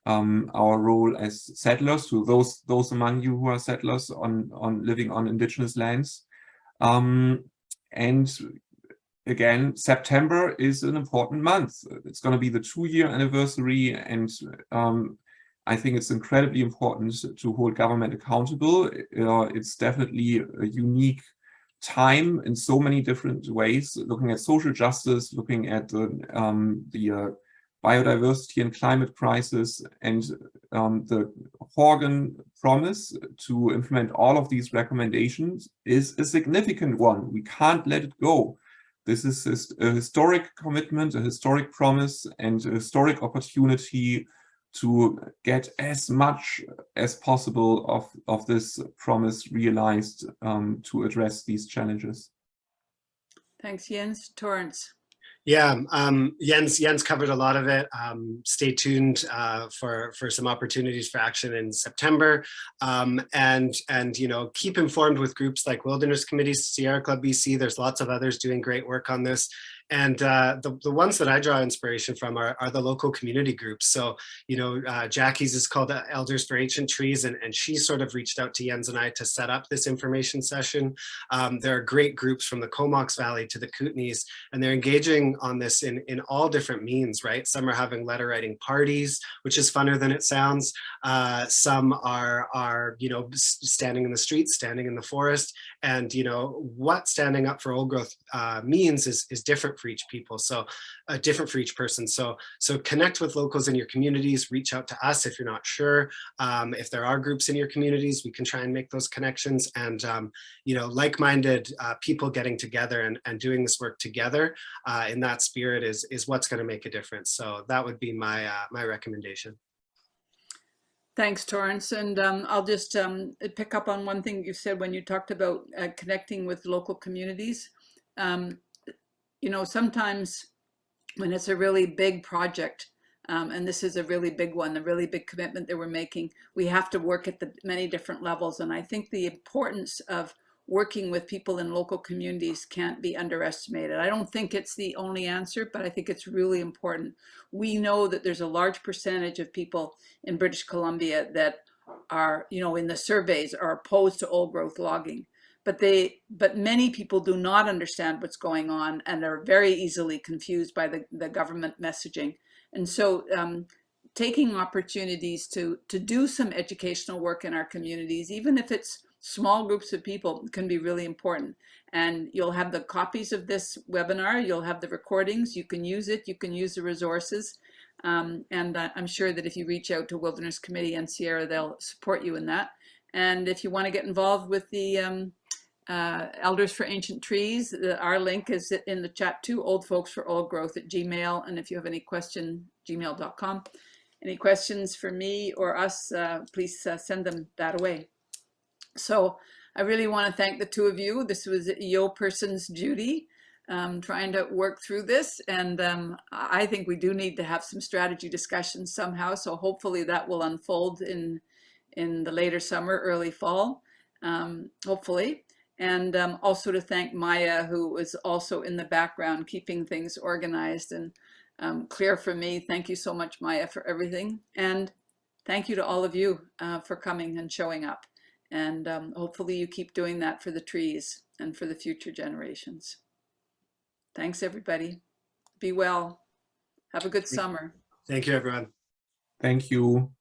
Speaker 4: our role as settlers, to those among you who are settlers on living on indigenous lands. And again, September is an important month. It's going to be the 2-year anniversary, and I think it's incredibly important to hold government accountable. It's definitely a unique time in so many different ways, looking at social justice, looking at the biodiversity and climate crisis, and the Horgan promise to implement all of these recommendations is a significant one. We can't let it go. This is a historic commitment, a historic promise, and a historic opportunity to get as much as possible of this promise realized to address these challenges.
Speaker 1: Thanks, Jens. Torrance.
Speaker 3: Yeah, Jens covered a lot of it. Stay tuned for some opportunities for action in September, and keep informed with groups like Wilderness Committees, Sierra Club BC. There's lots of others doing great work on this. And the ones that I draw inspiration from are the local community groups. So, Jackie's is called Elders for Ancient Trees, and she sort of reached out to Jens and I to set up this information session. There are great groups from the Comox Valley to the Kootenays, and they're engaging on this in all different means, right? Some are having letter writing parties, which is funner than it sounds. Some are standing in the streets, standing in the forest, and what standing up for old growth means is different for each people, so different for each person. So connect with locals in your communities, reach out to us if you're not sure. If there are groups in your communities, we can try and make those connections, and like-minded people getting together and doing this work together in that spirit is what's going to make a difference. So that would be my recommendation.
Speaker 1: Thanks, Torrance. And I'll just pick up on one thing you said when you talked about connecting with local communities. Sometimes when it's a really big project, and this is a really big one, a really big commitment that we're making, we have to work at the many different levels. And I think the importance of working with people in local communities can't be underestimated. I don't think it's the only answer, but I think it's really important. We know that there's a large percentage of people in British Columbia that are, in the surveys, are opposed to old growth logging. But many people do not understand what's going on and are very easily confused by the government messaging. And so taking opportunities to do some educational work in our communities, even if it's small groups of people, can be really important. And you'll have the copies of this webinar, you'll have the recordings, you can use it, you can use the resources. And I'm sure that if you reach out to Wilderness Committee and Sierra, they'll support you in that. And if you want to get involved with the Elders for Ancient Trees, our link is in the chat too, oldfolksforoldgrowth@gmail. And if you have any question, gmail.com. Any questions for me or us, please send them that away. So I really want to thank the two of you. This was Yo Person's duty, trying to work through this. And I think we do need to have some strategy discussions somehow. So hopefully that will unfold in the later summer, early fall, hopefully. And also to thank Maya, who was also in the background, keeping things organized and clear for me. Thank you so much, Maya, for everything. And thank you to all of you for coming and showing up. And hopefully you keep doing that for the trees and for the future generations. Thanks, everybody. Be well. Have a good summer.
Speaker 3: Thank you, everyone.
Speaker 4: Thank you.